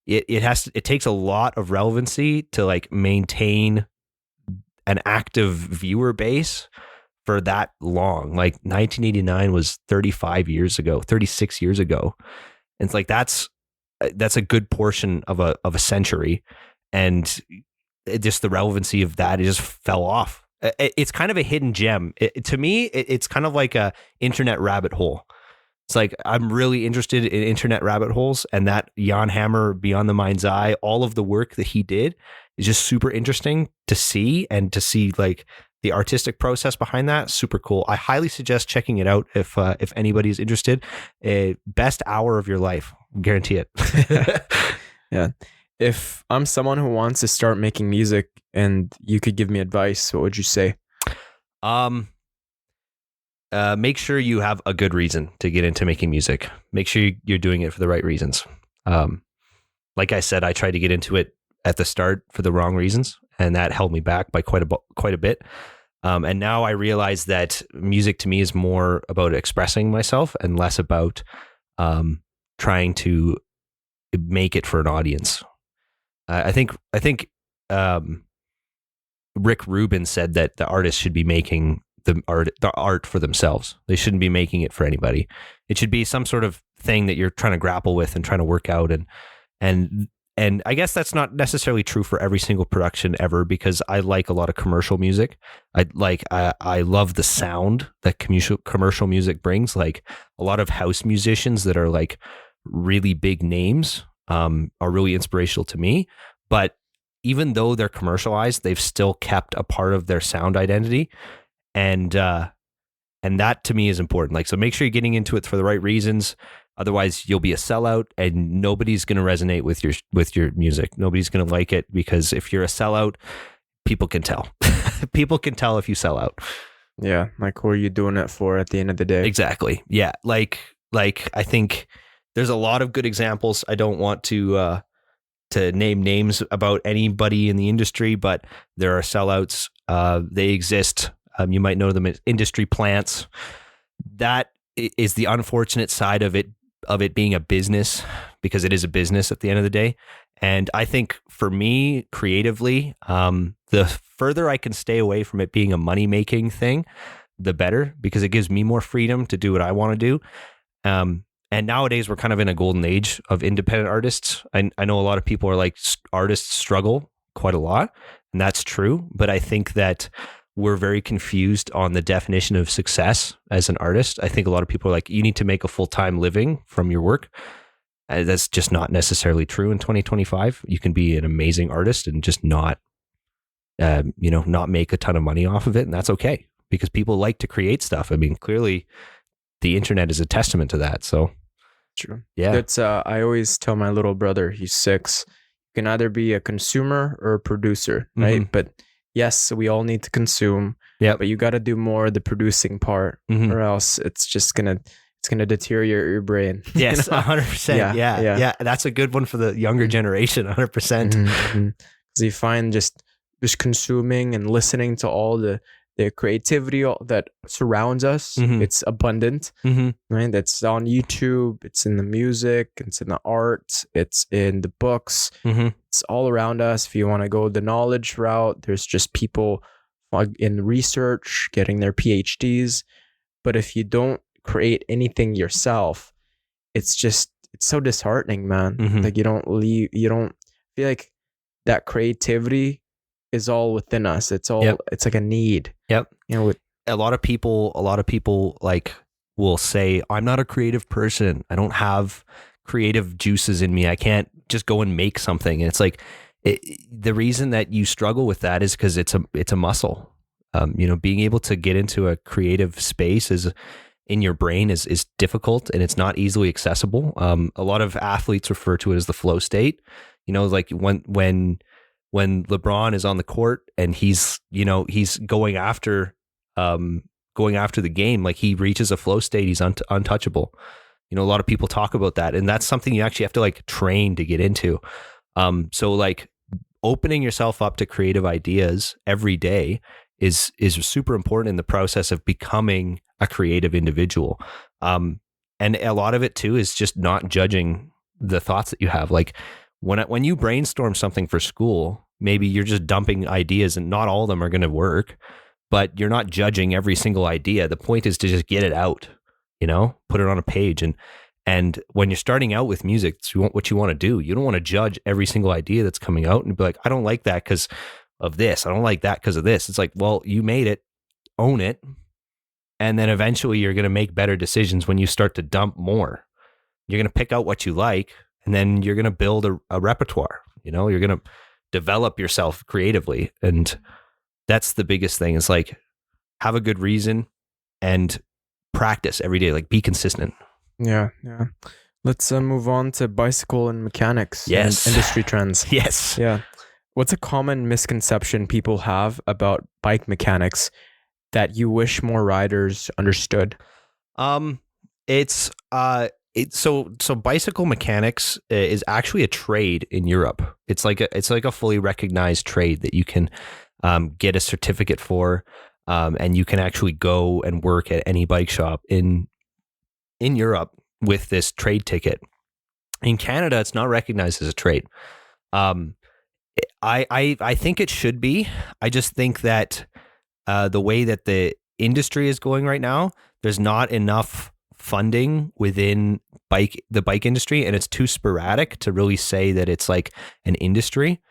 it takes a lot of relevancy to like maintain an active viewer base for that long. Like 1989 was 36 years ago. And it's like that's a good portion of a century, and just the relevancy of that, it just fell off. It's kind of a hidden gem. To me, it's kind of like a internet rabbit hole. It's like I'm really interested in internet rabbit holes, and that Jan Hammer Beyond the Mind's Eye, all of the work that he did is just super interesting to see, and to see like the artistic process behind that. Super cool. I highly suggest checking it out if anybody's interested. Best hour of your life, guarantee it. Yeah. If I'm someone who wants to start making music and you could give me advice, what would you say? Make sure you have a good reason to get into making music. Make sure you're doing it for the right reasons. Like I said, I tried to get into it at the start for the wrong reasons, and that held me back by quite a bit. And now I realize that music to me is more about expressing myself and less about trying to make it for an audience. I think Rick Rubin said that the artist should be making the art for themselves. They shouldn't be making it for anybody. It should be some sort of thing that you're trying to grapple with and trying to work out. And I guess that's not necessarily true for every single production ever, because I like a lot of commercial music. I love the sound that commercial music brings. Like a lot of house musicians that are like really big names are really inspirational to me. But even though they're commercialized, they've still kept a part of their sound identity. And that to me is important. Like, so make sure you're getting into it for the right reasons. Otherwise you'll be a sellout, and nobody's going to resonate with your music. Nobody's going to like it, because if you're a sellout, people can tell. People can tell if you sell out. Yeah, like who are you doing it for at the end of the day? Exactly. Yeah. Like I think there's a lot of good examples. I don't want to name names about anybody in the industry, but there are sellouts. They exist. You might know them as industry plants. That is the unfortunate side of it being a business, because it is a business at the end of the day. And I think for me, creatively, the further I can stay away from it being a money making thing, the better, because it gives me more freedom to do what I want to do. And nowadays we're kind of in a golden age of independent artists. I know a lot of people are like, artists struggle quite a lot, and that's true. But I think that we're very confused on the definition of success as an artist. I think a lot of people are like, you need to make a full-time living from your work. That's just not necessarily true in 2025. You can be an amazing artist and just not, not make a ton of money off of it. And that's okay, because people like to create stuff. I mean, clearly the internet is a testament to that. So True. yeah. That's I always tell my little brother, he's 6, you can either be a consumer or a producer, right? Mhm. But yes, we all need to consume. Yep. But you got to do more of the producing part, Mhm. or else it's gonna deteriorate your brain. Yes, You know? 100%. Yeah. That's a good one for the younger generation, 100%. Because you find just consuming and listening to all the creativity that surrounds us. Mhm. It's abundant, Mhm. right? That's on YouTube. It's in the music. It's in the art. It's in the books. Mhm. It's all around us. If you want to go the knowledge route, there's just people in research getting their PhDs. But if you don't create anything yourself, it's so disheartening, man. Mhm. Like you don't feel like that creativity is all within us. Yep. It's like a need. Yep. You know, A lot of people like will say, I'm not a creative person. I don't have creative juices in me. I can't just go and make something. And it's like, the reason that you struggle with that is because it's a muscle. Being able to get into a creative space in your brain is difficult, and it's not easily accessible. A lot of athletes refer to it as the flow state. Like when LeBron is on the court and he's going after the game, like he reaches a flow state, he's untouchable. A lot of people talk about that, and that's something you actually have to like train to get into. So like opening yourself up to creative ideas every day is super important in the process of becoming a creative individual. And a lot of it too is just not judging the thoughts that you have. Like when you brainstorm something for school, maybe you're just dumping ideas and not all of them are going to work, but you're not judging every single idea. The point is to just get it out, put it on a page. And when you're starting out with music, it's what you want to do. You don't want to judge every single idea that's coming out and be like, I don't like that because of this. I don't like that because of this. It's like, well, you made it, own it. And then eventually you're going to make better decisions when you start to dump more. You're going to pick out what you like, and then you're going to build a repertoire. You're going to develop yourself creatively. And that's the biggest thing, is like, have a good reason and practice every day, like be consistent. yeah. Let's move on to bicycle and mechanics. Yes. And industry trends. Yes. Yeah. What's a common misconception people have about bike mechanics that you wish more riders understood? It's so bicycle mechanics is actually a trade in Europe. It's like a fully recognized trade that you can get a certificate for, and you can actually go and work at any bike shop in Europe with this trade ticket. In Canada, it's not recognized as a trade. I think it should be. I just think that the way that the industry is going right now, there's not enough funding within the bike industry, and it's too sporadic to really say that it's like an industry.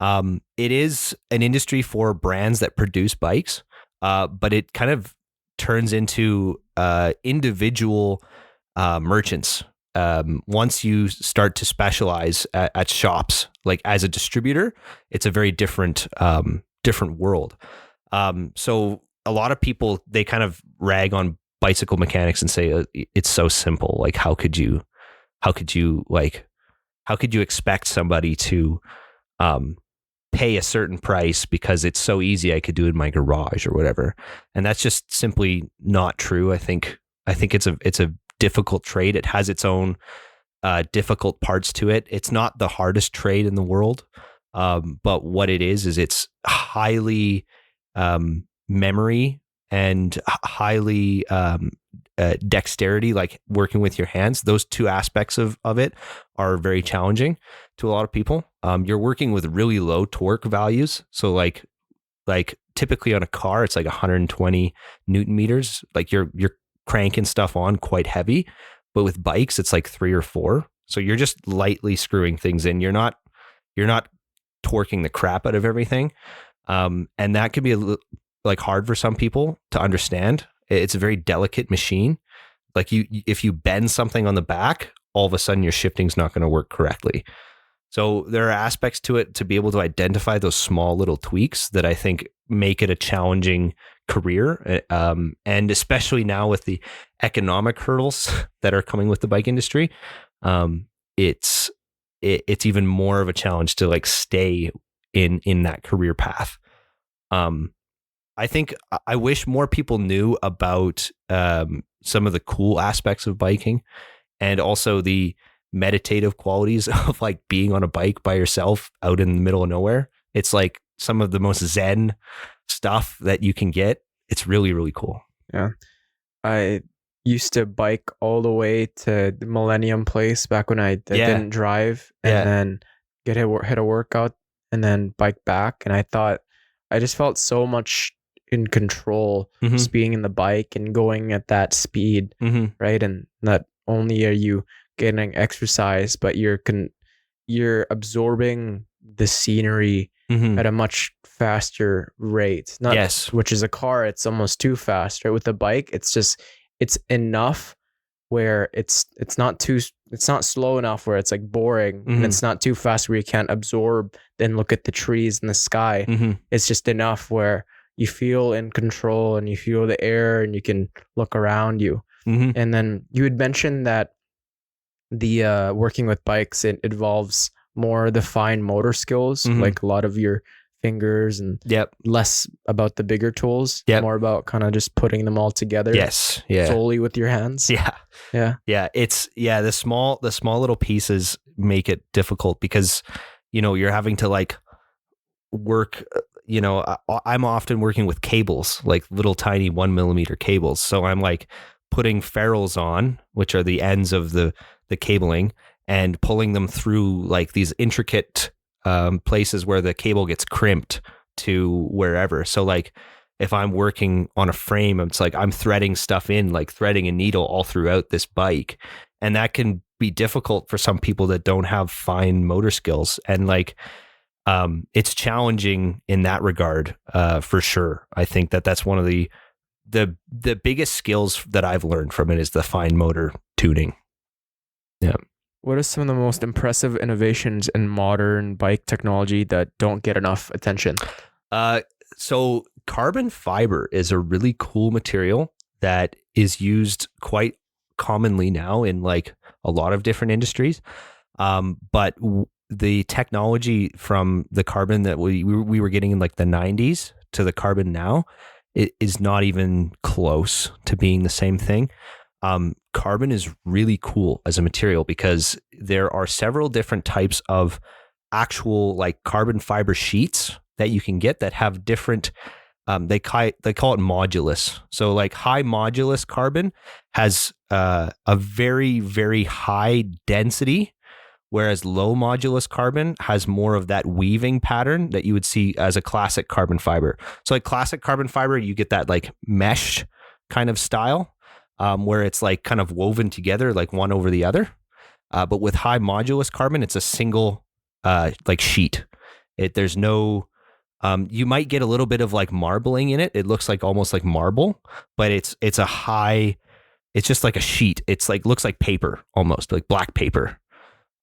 It is an industry for brands that produce bikes, but it kind of turns into individual merchants. Once you start to specialize at shops, like as a distributor, it's a very different world. So a lot of people, they kind of rag on bicycle mechanics and say it's so simple. Like how could you expect somebody to pay a certain price because it's so easy. I could do it in my garage or whatever. And that's just simply not true. I think it's a difficult trade. It has its own difficult parts to it. It's not the hardest trade in the world. But what it is it's highly memory and highly dexterity, like working with your hands. Those two aspects of it are very challenging to a lot of people. You're working with really low torque values. So like typically on a car, it's like 120 Newton meters. Like you're cranking stuff on quite heavy, but with bikes, it's like 3 or 4. So you're just lightly screwing things in. You're not torquing the crap out of everything. And that can be like hard for some people to understand. It's a very delicate machine. Like if you bend something on the back, all of a sudden your shifting's not going to work correctly. So there are aspects to it to be able to identify those small little tweaks that I think make it a challenging career. And especially now with the economic hurdles that are coming with the bike industry, it's even more of a challenge to like stay in that career path. I think I wish more people knew about some of the cool aspects of biking and also the meditative qualities of like being on a bike by yourself out in the middle of nowhere. It's like some of the most zen stuff that you can get. It's really, really cool. Yeah. I used to bike all the way to the Millennium Place back when I didn't drive, and then hit a workout and then bike back. And I just felt so much in control just being in the bike and going at that speed, right? And not only are you getting exercise, but you're absorbing the scenery at a much faster rate. Which is a car, it's almost too fast, right? With the bike, it's enough where it's not slow enough where it's like boring, and it's not too fast where you can't absorb, then look at the trees and the sky. It's just enough where you feel in control and you feel the air and you can look around you. And then you had mentioned that the working with bikes, it involves more the fine motor skills, like a lot of your fingers, and less about the bigger tools, more about kind of just putting them all together solely with your hands. It's the small little pieces make it difficult because you're having to like work. I'm often working with cables, like little tiny 1 millimeter cables. So I'm like putting ferrules on, which are the ends of the cabling, and pulling them through like these intricate places where the cable gets crimped to wherever. So like if I'm working on a frame, it's like I'm threading stuff in, like threading a needle all throughout this bike. And that can be difficult for some people that don't have fine motor skills. And like, it's challenging in that regard, for sure. I think that's one of the biggest skills that I've learned from it is the fine motor tuning. Yeah. What are some of the most impressive innovations in modern bike technology that don't get enough attention? So carbon fiber is a really cool material that is used quite commonly now in like a lot of different industries. But the technology from the carbon that we were getting in like the 90s to the carbon now, it is not even close to being the same thing. Carbon is really cool as a material because there are several different types of actual like carbon fiber sheets that you can get that have different, they call it modulus. So like high modulus carbon has a very, very high density, whereas low modulus carbon has more of that weaving pattern that you would see as a classic carbon fiber. So like classic carbon fiber, you get that like mesh kind of style, where it's like kind of woven together, like one over the other. But with high modulus carbon, it's a single like sheet. There's no, you might get a little bit of like marbling in it. It looks like almost like marble, but it's just like a sheet. It's like, looks like paper, almost like black paper.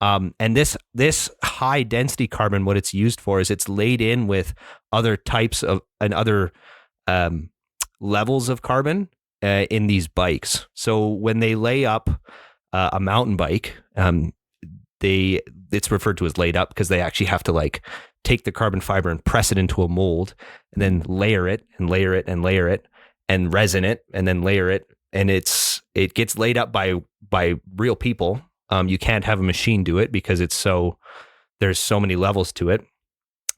And this high density carbon, what it's used for is it's laid in with other types of and other levels of carbon in these bikes. So when they lay up a mountain bike, it's referred to as laid up because they actually have to like take the carbon fiber and press it into a mold, and then layer it and layer it and layer it and resin it and then layer it. And it gets laid up by real people. You can't have a machine do it because there's so many levels to it.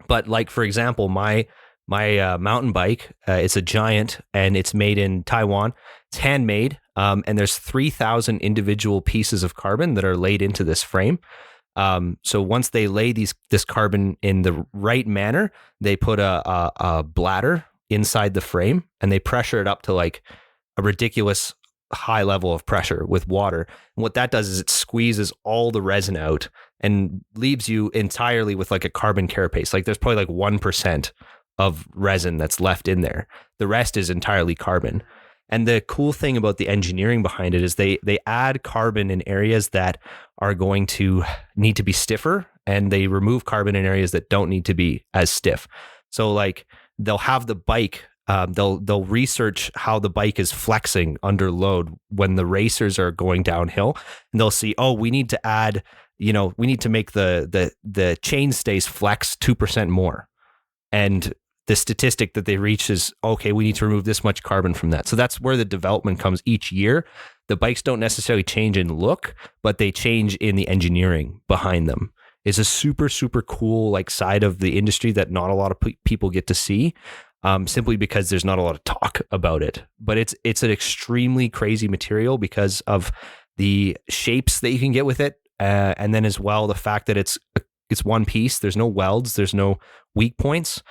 But like, for example, my mountain bike, it's a Giant, and it's made in Taiwan. It's handmade, and there's 3,000 individual pieces of carbon that are laid into this frame. So once they lay this carbon in the right manner, they put a bladder inside the frame, and they pressure it up to like a ridiculous high level of pressure with water. And what that does is it squeezes all the resin out and leaves you entirely with like a carbon carapace. Like there's probably like 1% of resin that's left in there. The rest is entirely carbon. And the cool thing about the engineering behind it is they add carbon in areas that are going to need to be stiffer, and they remove carbon in areas that don't need to be as stiff. So like they'll have the bike, they'll research how the bike is flexing under load when the racers are going downhill, and they'll see, oh, we need to add, we need to make the chainstays flex 2% more. And the statistic that they reach is, okay, we need to remove this much carbon from that. So that's where the development comes each year. The bikes don't necessarily change in look, but they change in the engineering behind them. It's a super, super cool like side of the industry that not a lot of people get to see, simply because there's not a lot of talk about it. But it's an extremely crazy material because of the shapes that you can get with it, and then as well the fact that it's one piece. There's no welds. There's no weak points.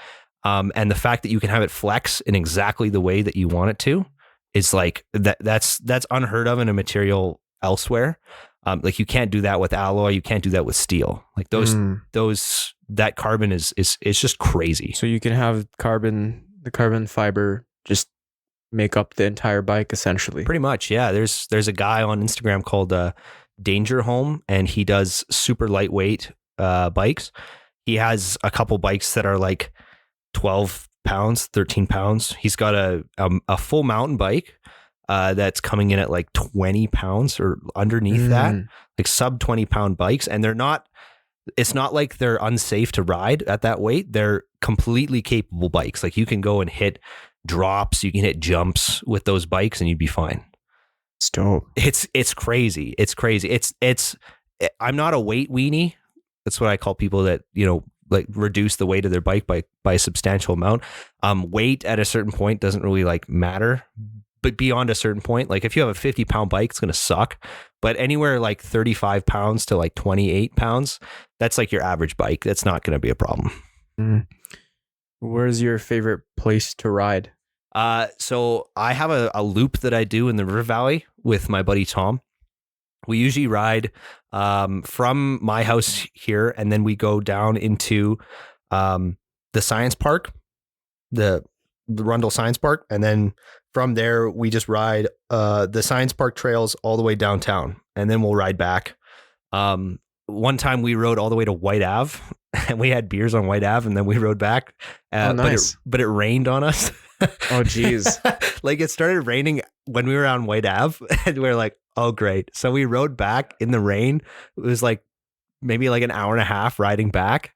And the fact that you can have it flex in exactly the way that you want it to is like that's unheard of in a material elsewhere. Like you can't do that with alloy. You can't do that with steel. Like that carbon is just crazy. So you can have the carbon fiber just make up the entire bike essentially. Pretty much. Yeah. There's a guy on Instagram called Danger Home, and he does super lightweight bikes. He has a couple bikes that are like 12 pounds, 13 pounds. He's got a full mountain bike that's coming in at like 20 pounds or underneath that, like sub 20 pound bikes. And it's not like they're unsafe to ride at that weight. They're completely capable bikes. Like you can go and hit drops, you can hit jumps with those bikes and you'd be fine. It's dope. It's crazy. It's crazy. I'm not a weight weenie. That's what I call people that, like reduce the weight of their bike by a substantial amount. Weight at a certain point doesn't really like matter, but beyond a certain point, like if you have a 50-pound bike, it's going to suck. But anywhere like 35 pounds to like 28 pounds, that's like your average bike. That's not going to be a problem. Where's your favorite place to ride? So I have a loop that I do in the River Valley with my buddy Tom. We usually ride from my house here, and then we go down into the science park, the Rundle Science Park, and then from there we just ride the science park trails all the way downtown, and then we'll ride back. One time we rode all the way to White Ave, and we had beers on White Ave, and then we rode back. Nice. But it rained on us. Oh, geez. Like it started raining when we were on White Ave, and we were like, oh, great. So we rode back in the rain. It was like maybe like an hour and a half riding back,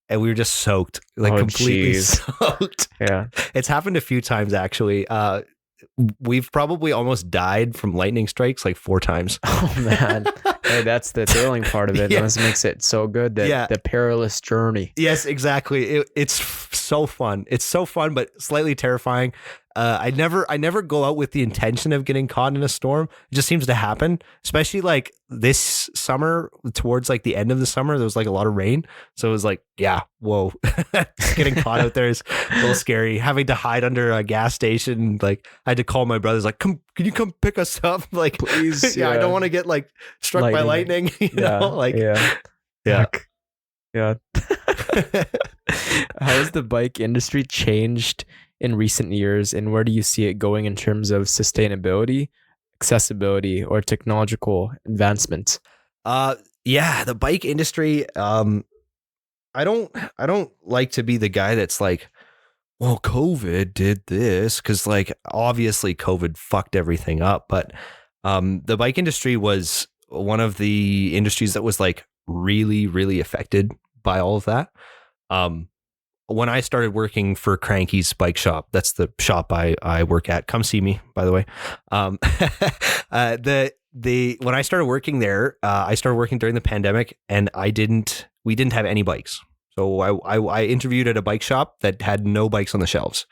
and we were just soaked, like completely soaked. Yeah. It's happened a few times, actually. We've probably almost died from lightning strikes like 4 times. Oh, man. Hey, that's the thrilling part of it. Yeah. This makes it so good, the perilous journey. Yes, exactly. It's so fun. It's so fun, but slightly terrifying. I never go out with the intention of getting caught in a storm. It just seems to happen, especially like this summer, towards like the end of the summer, there was like a lot of rain. So it was like, yeah, whoa, getting caught out there is a little scary. Having to hide under a gas station. Like I had to call my brothers, like, can you come pick us up? Like, please. Yeah. I don't want to get like struck by lightning. You know? Like, yeah. Yeah. How has the bike industry changed in recent years, and where do you see it going in terms of sustainability, accessibility, or technological advancements? The bike industry, I don't like to be the guy that's like, well, COVID did this, because like obviously COVID fucked everything up, but the bike industry was one of the industries that was like really, really affected by all of that. Um, when I started working for Cranky's Bike Shop, that's the shop I work at. Come see me, by the way. Um, when I started working there, I started working during the pandemic, and we didn't have any bikes. So I interviewed at a bike shop that had no bikes on the shelves.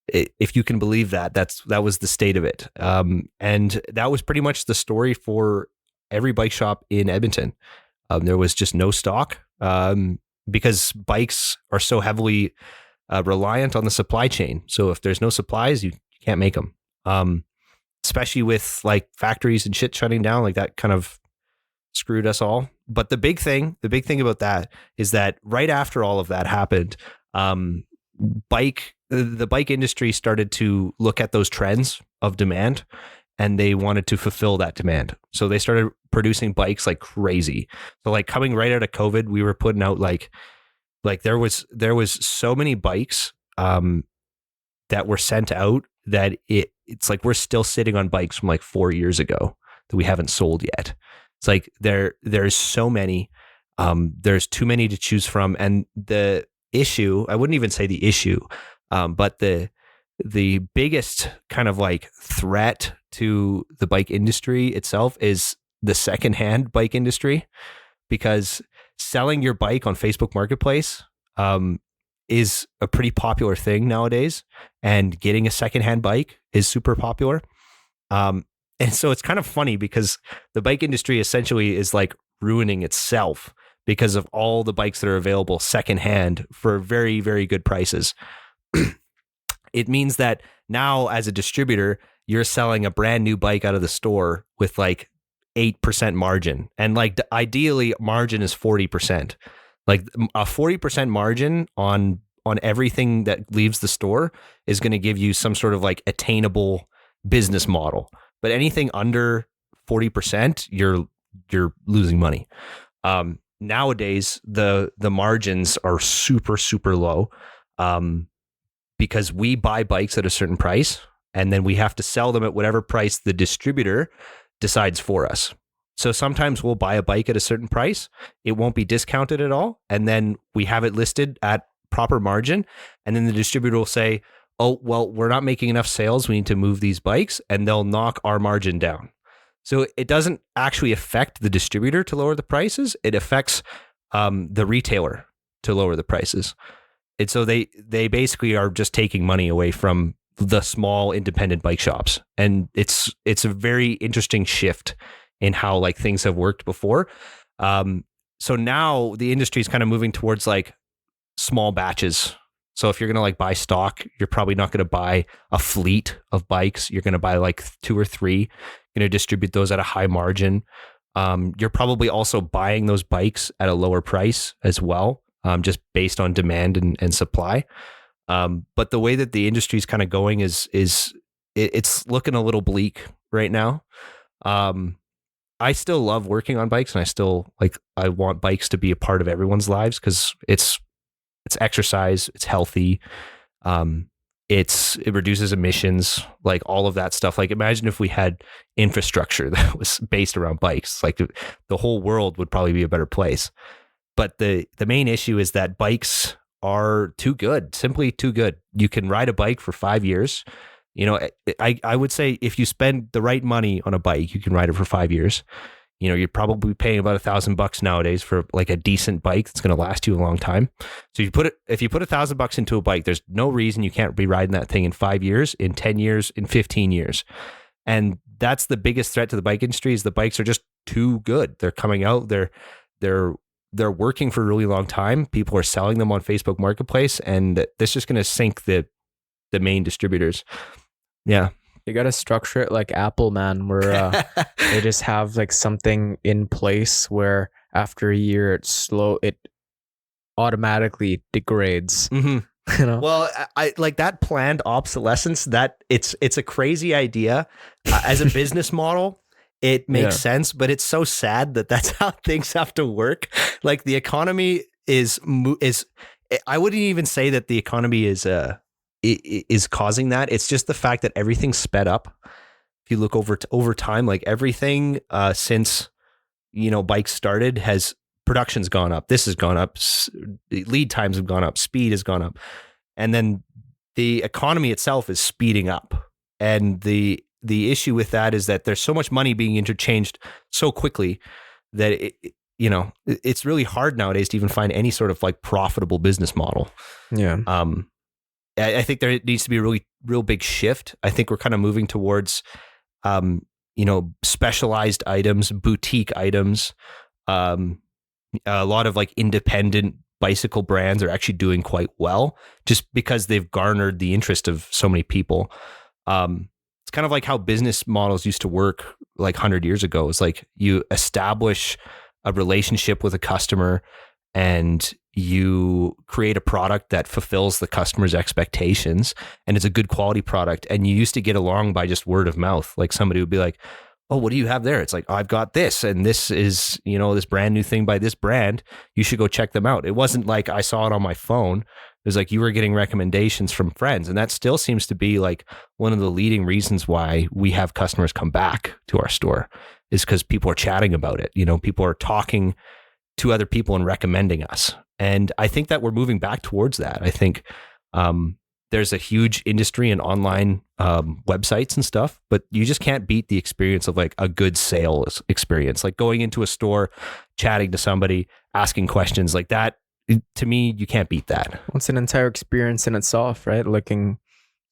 If you can believe that, that was the state of it. And that was pretty much the story for every bike shop in Edmonton. There was just no stock. Because bikes are so heavily reliant on the supply chain. So if there's no supplies, you can't make them. Especially with like factories and shit shutting down, like that kind of screwed us all. But the big thing about that is that right after all of that happened, the bike industry started to look at those trends of demand, and they wanted to fulfill that demand. So they started producing bikes like crazy. So like coming right out of COVID, we were putting out like there was so many bikes that were sent out that it's like we're still sitting on bikes from like 4 years ago that we haven't sold yet. It's like there's so many, there's too many to choose from. And the issue, I wouldn't even say the issue, but the biggest kind of like threat to the bike industry itself is the secondhand bike industry, because selling your bike on Facebook Marketplace is a pretty popular thing nowadays, and getting a secondhand bike is super popular. And so it's kind of funny because the bike industry essentially is like ruining itself because of all the bikes that are available secondhand for very, very good prices. It means that now as a distributor, you're selling a brand new bike out of the store with like 8% margin. And like ideally margin is 40%. Like a 40% margin on everything that leaves the store is going to give you some sort of like attainable business model. But anything under 40%, you're losing money. Nowadays, the margins are super, super low, because we buy bikes at a certain price, and then we have to sell them at whatever price the distributor decides for us. So sometimes we'll buy a bike at a certain price, it won't be discounted at all, and then we have it listed at proper margin, and then the distributor will say, oh, well, we're not making enough sales, we need to move these bikes, and they'll knock our margin down. So it doesn't actually affect the distributor to lower the prices, it affects the retailer to lower the prices. And so they basically are just taking money away from the small independent bike shops. And it's a very interesting shift in how like things have worked before. So now the industry is kind of moving towards like small batches. So if you're going to like buy stock, you're probably not going to buy a fleet of bikes. You're going to buy like 2 or 3, you're going to distribute those at a high margin. You're probably also buying those bikes at a lower price as well, just based on demand and supply. But the way that the industry is kind of going is it's looking a little bleak right now. I still love working on bikes, and I want bikes to be a part of everyone's lives because it's exercise, it's healthy, it reduces emissions, like all of that stuff. Like imagine if we had infrastructure that was based around bikes, like the whole world would probably be a better place. But the main issue is that bikes are too good, simply too good. You can ride a bike for 5 years. You know, I would say if you spend the right money on a bike, you can ride it for 5 years. You know, you're probably paying about $1,000 nowadays for like a decent bike that's going to last you a long time. So if you put $1,000 into a bike, there's no reason you can't be riding that thing in 5 years, in 10 years, in 15 years. And that's the biggest threat to the bike industry is the bikes are just too good. They're coming out, they're working for a really long time. People are selling them on Facebook Marketplace, and that's just going to sink the main distributors. Yeah. You got to structure it like Apple, man, where they just have like something in place where after a year it automatically degrades. Mm-hmm. You know? Well, I like that planned obsolescence, that it's a crazy idea as a business model. It makes sense, but it's so sad that that's how things have to work. Like the economy is I wouldn't even say that the economy is causing that. It's just the fact that everything's sped up. If you look over time, like everything since bikes started has production's gone up, this has gone up, lead times have gone up, speed has gone up, and then the economy itself is speeding up. And the issue with that is that there's so much money being interchanged so quickly that it's really hard nowadays to even find any sort of like profitable business model. Yeah. I think there needs to be a really real big shift. I think we're kind of moving towards specialized items, boutique items. A lot of like independent bicycle brands are actually doing quite well just because they've garnered the interest of so many people. It's kind of like how business models used to work like 100 years ago. It's like you establish a relationship with a customer and you create a product that fulfills the customer's expectations and it's a good quality product. And you used to get along by just word of mouth. Like somebody would be like, oh, what do you have there? It's like, oh, I've got this, and this is, this brand new thing by this brand. You should go check them out. It wasn't like I saw it on my phone. It was like you were getting recommendations from friends. And that still seems to be like one of the leading reasons why we have customers come back to our store is because people are chatting about it. People are talking to other people and recommending us. And I think that we're moving back towards that. I think there's a huge industry in online websites and stuff, but you just can't beat the experience of like a good sales experience, like going into a store, chatting to somebody, asking questions like that. To me, you can't beat that. It's an entire experience in itself, right?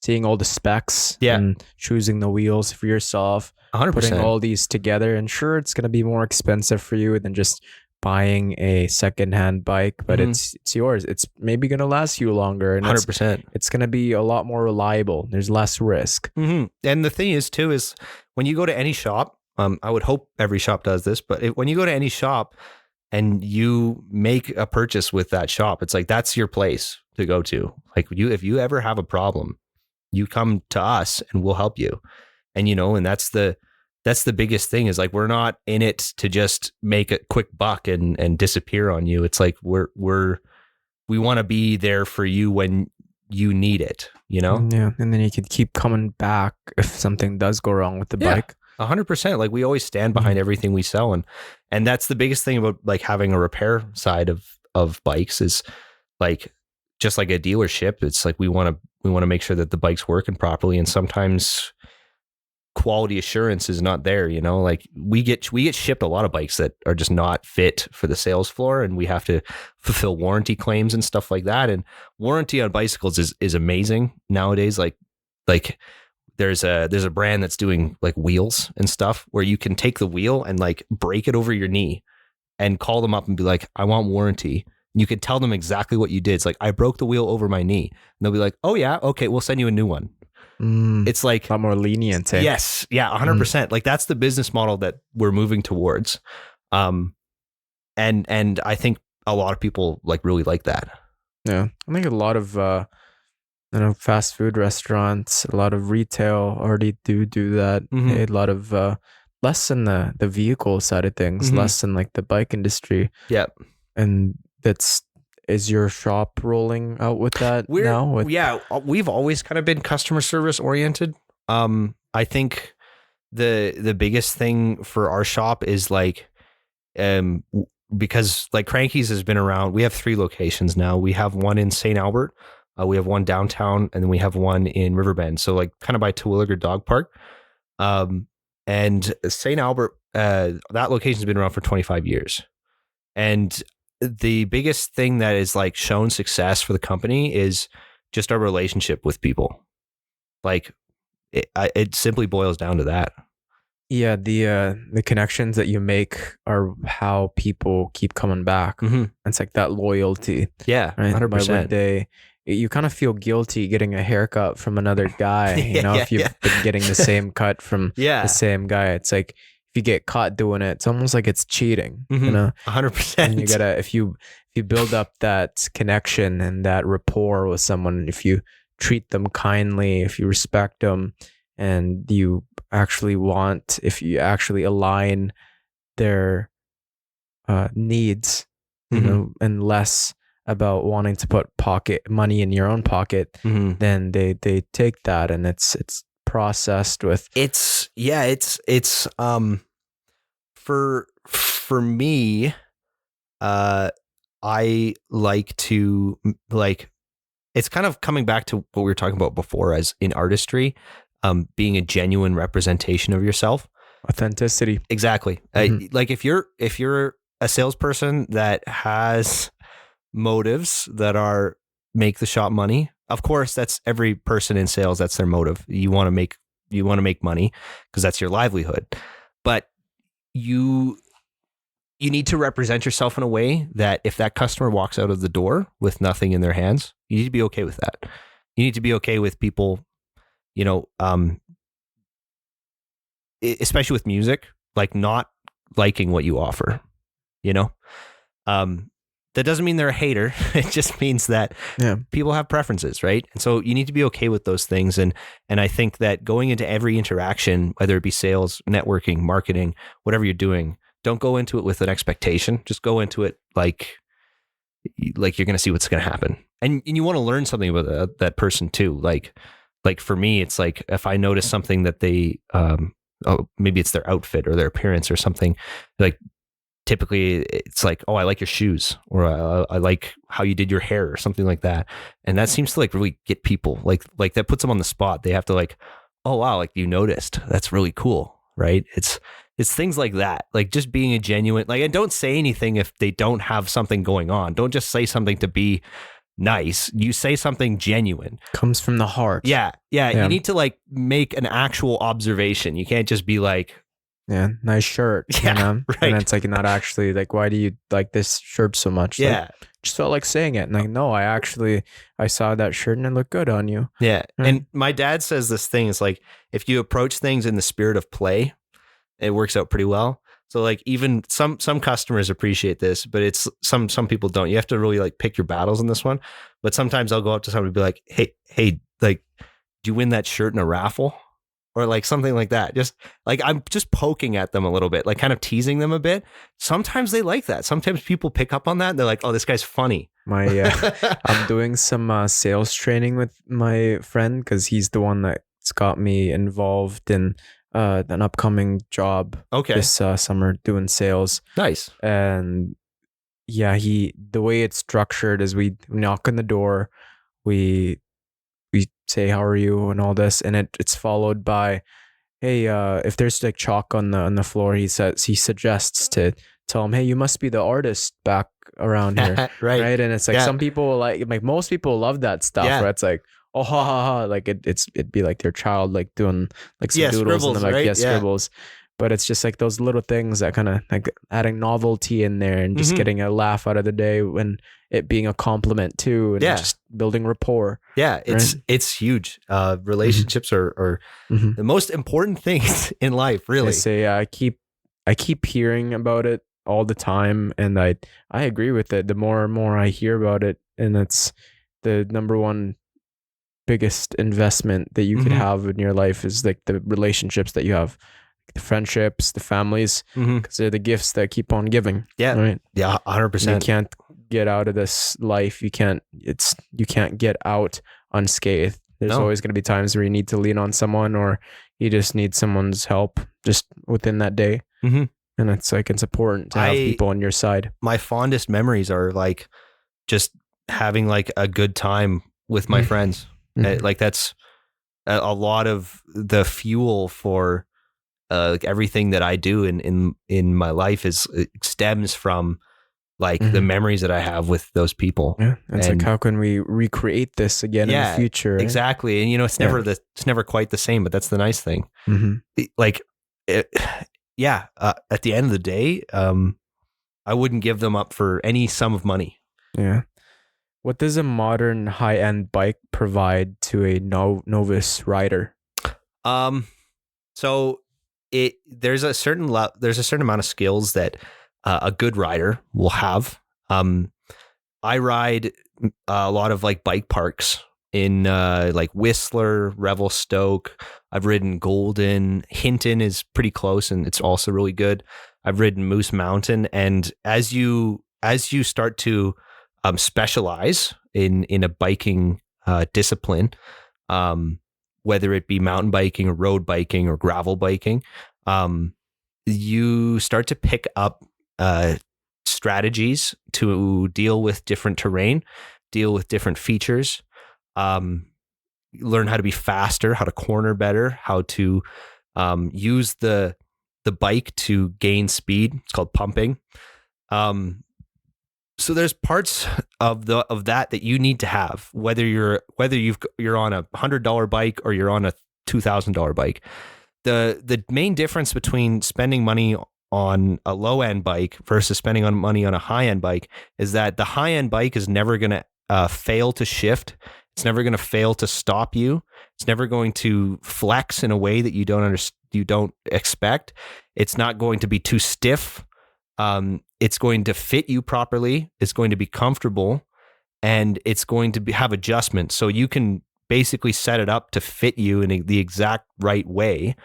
Seeing all the specs and choosing the wheels for yourself, 100%. putting all these together. And sure, it's going to be more expensive for you than just buying a secondhand bike, but it's yours. It's maybe going to last you longer, and 100%. It's going to be a lot more reliable. There's less risk. And the thing is too, is when you go to any shop, I would hope every shop does this, but when you go to any shop and you make a purchase with that shop, it's like, that's your place to go to. Like if you ever have a problem, you come to us and we'll help you. And, and that's the biggest thing is like, we're not in it to just make a quick buck and disappear on you. It's like, we want to be there for you when you need it, Yeah. And then you could keep coming back if something does go wrong with the bike. 100%. Like we always stand behind everything we sell. And that's the biggest thing about like having a repair side of bikes is like, just like a dealership, it's like we want to make sure that the bike's working properly. And sometimes quality assurance is not there, like we get shipped a lot of bikes that are just not fit for the sales floor, and we have to fulfill warranty claims and stuff like that. And warranty on bicycles is amazing nowadays. Like there's a brand that's doing like wheels and stuff where you can take the wheel and like break it over your knee and call them up and be like, I want warranty. You can tell them exactly what you did. It's like, I broke the wheel over my knee. And they'll be like, oh yeah, okay, we'll send you a new one. It's like a lot more lenient. Yes. Yeah. 100%. Like that's the business model that we're moving towards. And I think a lot of people like really like that. Yeah. I think a lot of, fast food restaurants, a lot of retail already do that. A lot of, less in the vehicle side of things, less in like the bike industry. Yep. And is your shop rolling out with that now? We've always kind of been customer service oriented. I think the biggest thing for our shop is like, because like Cranky's has been around. We have 3 locations now. We have one in St. Albert, we have one downtown, and then we have one in Riverbend. So like kind of by Terwilliger Dog Park. And St. Albert, that location's been around for 25 years. And the biggest thing that is like shown success for the company is just our relationship with people. Like it simply boils down to that. Yeah, the connections that you make are how people keep coming back. It's like that loyalty. Yeah, right? 100%. You kind of feel guilty getting a haircut from another guy. If you've been getting the same cut from the same guy, it's like, if you get caught doing it, it's almost like it's cheating, 100%. And you gotta, if you build up that connection and that rapport with someone, if you treat them kindly, if you respect them, and you actually if you actually align their needs, and less about wanting to put pocket money in your own pocket, then they take that, and it's processed with for me, I like to like, it's kind of coming back to what we were talking about before as in artistry, being a genuine representation of yourself. Authenticity. Exactly. Like if you're a salesperson that has motives that are make the shop money, of course, that's every person in sales. That's their motive. You want to make money because that's your livelihood. But you you need to represent yourself in a way that if that customer walks out of the door with nothing in their hands, you need to be okay with that. You need to be okay with people, you know, especially with music, like not liking what you offer, you know? That doesn't mean they're a hater. It just means that people have preferences, right? And so you need to be okay with those things. And I think that going into every interaction, whether it be sales, networking, marketing, whatever you're doing, don't go into it with an expectation. Just go into it like you're going to see what's going to happen. And you want to learn something about that person too. Like for me, it's like if I notice something that they, maybe it's their outfit or their appearance or something, like typically it's like, oh, I like your shoes, or I like how you did your hair or something like that. And that seems to like really get people like that puts them on the spot. They have to like, oh, wow, like you noticed. That's really cool. Right. It's things like that, like just being a genuine, like, and don't say anything if they don't have something going on. Don't just say something to be nice. You say something genuine. Comes from the heart. Yeah. You need to like make an actual observation. You can't just be like, yeah, nice shirt. Yeah, you know? right. And it's like not actually like, why do you like this shirt so much? Yeah. Like, just felt like saying it. And like, no, I saw that shirt and it looked good on you. Yeah. Right? And my dad says this thing is like, if you approach things in the spirit of play, it works out pretty well. So like even some customers appreciate this, but it's some people don't. You have to really like pick your battles in this one. But sometimes I'll go up to somebody and be like, hey, like, do you win that shirt in a raffle? Or like something like that. Just like I'm just poking at them a little bit, like kind of teasing them a bit. Sometimes they like that. Sometimes people pick up on that. And they're like, oh, this guy's funny. I'm doing some sales training with my friend because he's the one that's got me involved in an upcoming job this summer doing sales. Nice. And yeah, the way it's structured is we knock on the door, we say how are you and all this, and it's followed by, hey, if there's like chalk on the floor, he suggests to tell him, hey, you must be the artist back around here. Right. And it's like some people like most people love that stuff. Right? It's like, oh, ha ha ha, like it'd be like their child like doing like some doodles and like right? Scribbles. But it's just like those little things that kind of like adding novelty in there and just getting a laugh out of the day when it being a compliment too, and just building rapport. Yeah, it's huge. Relationships are the most important things in life, really. I keep hearing about it all the time, and I agree with it. The more and more I hear about it, and it's the number one biggest investment that you could have in your life is like the relationships that you have. The friendships, the families, because they're the gifts that keep on giving. Yeah, right. Yeah, 100%. You can't get out of this life. You can't get out unscathed. There's always going to be times where you need to lean on someone, or you just need someone's help just within that day. And it's like it's important to have people on your side. My fondest memories are like just having like a good time with my friends. Like that's a lot of the fuel for. Like everything that I do in my life stems from like the memories that I have with those people. Yeah, it's like how can we recreate this again in the future? Right? Exactly, and it's never quite the same, but that's the nice thing. Like, at the end of the day, I wouldn't give them up for any sum of money. Yeah. What does a modern high-end bike provide to a novice rider? So. There's a certain amount of skills that a good rider will have. I ride a lot of like bike parks in like Whistler, Revelstoke. I've ridden Golden. Hinton is pretty close, and it's also really good. I've ridden Moose Mountain, and as you start to specialize in a biking discipline, whether it be mountain biking or road biking or gravel biking, you start to pick up strategies to deal with different terrain, deal with different features, learn how to be faster, how to corner better, how to use the bike to gain speed. It's called pumping. So there's parts of that you need to have, whether you're on a $100 bike or you're on a $2,000 bike. The main difference between spending money on a low end bike versus spending on money on a high end bike is that the high end bike is never going to fail to shift. It's never going to fail to stop you. It's never going to flex in a way that you don't expect. It's not going to be too stiff. It's going to fit you properly. It's going to be comfortable, and it's going to have adjustments. So you can basically set it up to fit you in the exact right way.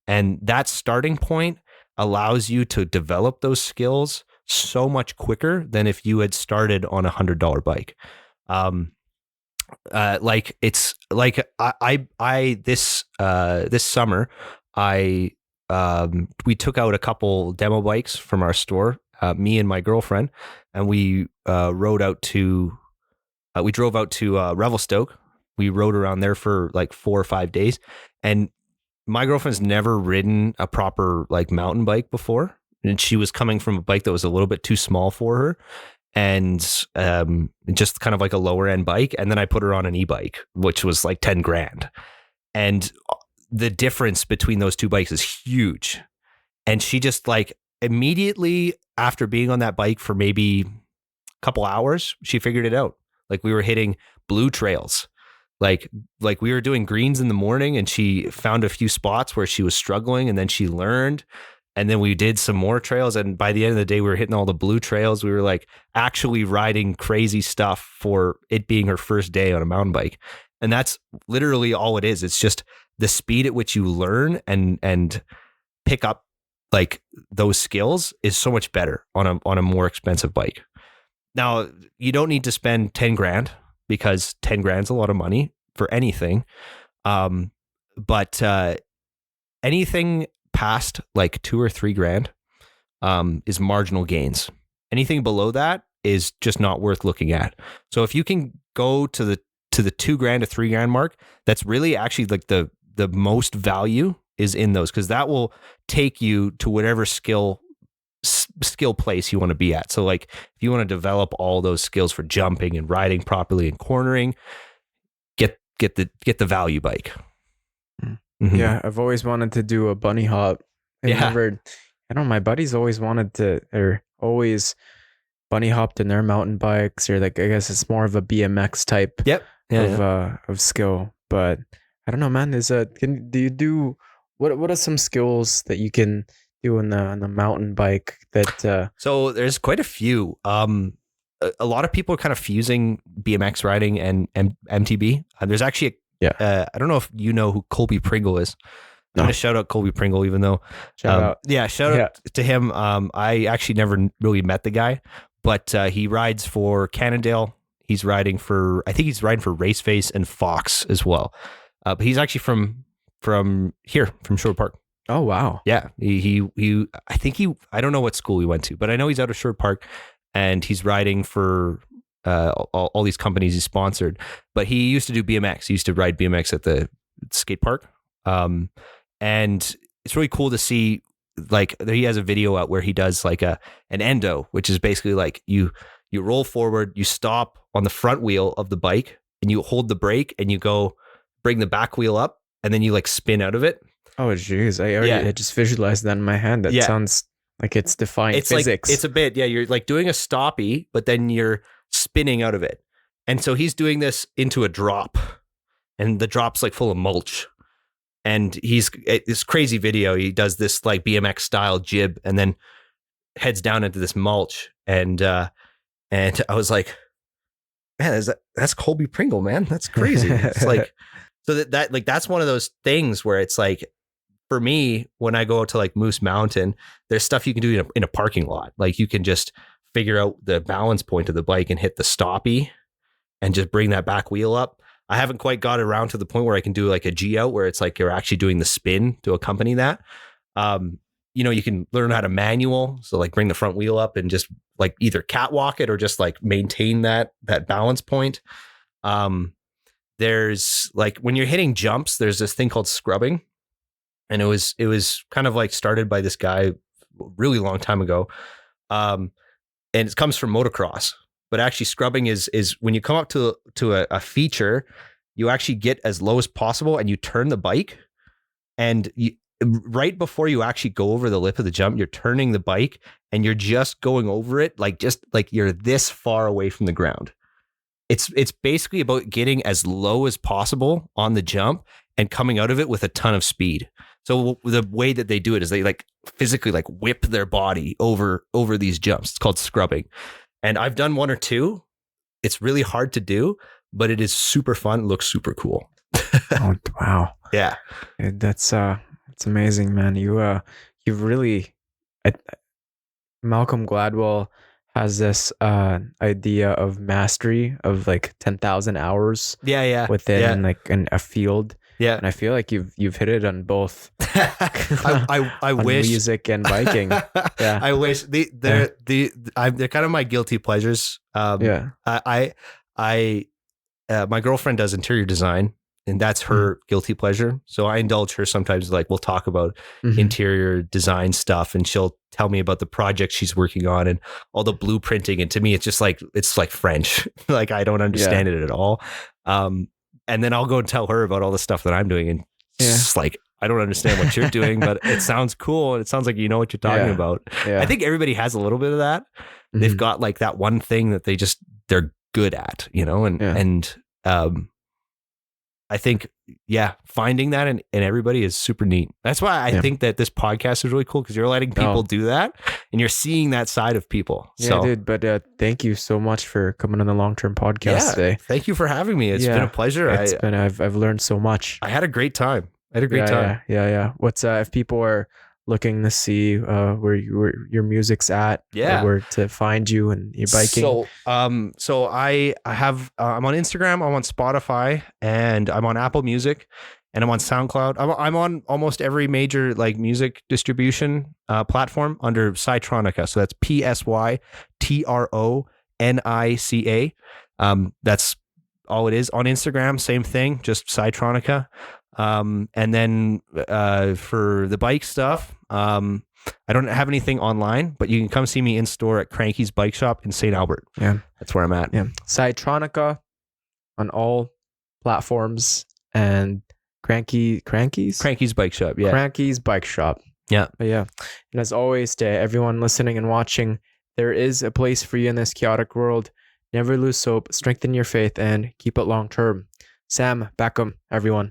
And that starting point allows you to develop those skills so much quicker than if you had started on a $100 bike. This summer, we took out a couple demo bikes from our store, me and my girlfriend, and we drove out to Revelstoke. We rode around there for like 4 or 5 days, and my girlfriend's never ridden a proper like mountain bike before, and she was coming from a bike that was a little bit too small for her, and just kind of like a lower end bike. And then I put her on an e-bike, which was like 10 grand, and the difference between those two bikes is huge. And she just like immediately after being on that bike for maybe a couple hours, she figured it out. Like we were hitting blue trails. Like we were doing greens in the morning, and she found a few spots where she was struggling, and then she learned, and then we did some more trails. And by the end of the day, we were hitting all the blue trails. We were like actually riding crazy stuff for it being her first day on a mountain bike. And that's literally all it is. It's just the speed at which you learn and pick up like those skills is so much better on a more expensive bike. Now, you don't need to spend 10 grand, because 10 grand's a lot of money for anything. But anything past like 2 or 3 grand is marginal gains. Anything below that is just not worth looking at. So if you can go to the 2 grand to 3 grand mark, that's really actually like the most value is in those, because that will take you to whatever skill place you want to be at. So like if you want to develop all those skills for jumping and riding properly and cornering, get the value bike. Mm-hmm. Yeah, I've always wanted to do a bunny hop. I don't know, my buddies always wanted to, or always bunny hopped in their mountain bikes, or like I guess it's more of a BMX type of skill. But I don't know, man. What are some skills that you can do on the mountain bike that So there's quite a few. A lot of people are kind of fusing BMX riding and MTB. There's actually I don't know if you know who Colby Pringle is. I'm going to shout out Colby Pringle, even though shout out to him. I actually never really met the guy, but he rides for Cannondale. He's riding for Raceface and Fox as well. But he's actually from here, from Shore Park. Oh wow. Yeah. I don't know what school he went to, but I know he's out of Shore Park, and he's riding for all these companies he's sponsored. But he used to do BMX. He used to ride BMX at the skate park. And it's really cool to see, like, he has a video out where he does like an endo, which is basically like you roll forward, you stop on the front wheel of the bike, and you hold the brake, and you go bring the back wheel up, and then you like spin out of it. Oh geez, I just visualized that in my hand. That sounds like it's defying physics. Like, it's a bit, you're like doing a stoppie, but then you're spinning out of it. And so he's doing this into a drop, and the drop's like full of mulch. And he's this crazy video. He does this like BMX style jib, and then heads down into this mulch. And I was like, man, that's Colby Pringle, man. That's crazy. It's like, so that like, that's one of those things where it's like, for me, when I go out to like Moose Mountain, there's stuff you can do in a parking lot. Like you can just figure out the balance point of the bike and hit the stoppie and just bring that back wheel up. I haven't quite got around to the point where I can do like a G out where it's like you're actually doing the spin to accompany that. you can learn how to manual. So like bring the front wheel up and just like either catwalk it or just like maintain that balance point. There's like when you're hitting jumps, there's this thing called scrubbing. And it was kind of like started by this guy a really long time ago. And it comes from motocross, but actually scrubbing is when you come up to a feature, you actually get as low as possible and you turn the bike, and right before you actually go over the lip of the jump, you're turning the bike and you're just going over it just like you're this far away from the ground. It's basically about getting as low as possible on the jump and coming out of it with a ton of speed. So the way that they do it is they like physically like whip their body over these jumps. It's called scrubbing. And I've done one or two. It's really hard to do, but it is super fun. It looks super cool. Oh, wow. Yeah. That's it's amazing, man. You've really Malcolm Gladwell has this idea of mastery of like 10,000 hours within like a field. Yeah. And I feel like you've hit it on both. I on wish music and biking. Yeah. I wish they're kind of my guilty pleasures. My girlfriend does interior design, and that's her guilty pleasure. So I indulge her sometimes. Like we'll talk about interior design stuff, and she'll tell me about the project she's working on and all the blueprinting. And to me, it's just like French. Like I don't understand it at all. And then I'll go and tell her about all the stuff that I'm doing, and it's just like, I don't understand what you're doing, but it sounds cool. And it sounds like you know what you're talking about. Yeah. I think everybody has a little bit of that. They've got like that one thing that they're good at, and I think, finding that in everybody is super neat. That's why I think that this podcast is really cool, because you're letting people do that and you're seeing that side of people. Yeah, dude. But thank you so much for coming on the long-term podcast today. Thank you for having me. It's been a pleasure. I've learned so much. I had a great time. Yeah. What's if people are looking to see where your music's at, where to find you and your biking? So I have I'm on Instagram, I'm on Spotify, and I'm on Apple Music, and I'm on SoundCloud. I'm on almost every major like music distribution platform under Psytronica. So that's PSYTRONICA. That's all it is. On Instagram, same thing, just Psytronica. And then for the bike stuff, I don't have anything online, but you can come see me in store at Cranky's Bike Shop in St. Albert. Yeah. That's where I'm at. Yeah. Psytronica on all platforms, and Cranky's Bike Shop. Yeah. Cranky's Bike Shop. Yeah. But yeah. And as always, to everyone listening and watching, there is a place for you in this chaotic world. Never lose hope, strengthen your faith, and keep it long term. Sam, Beckham, everyone.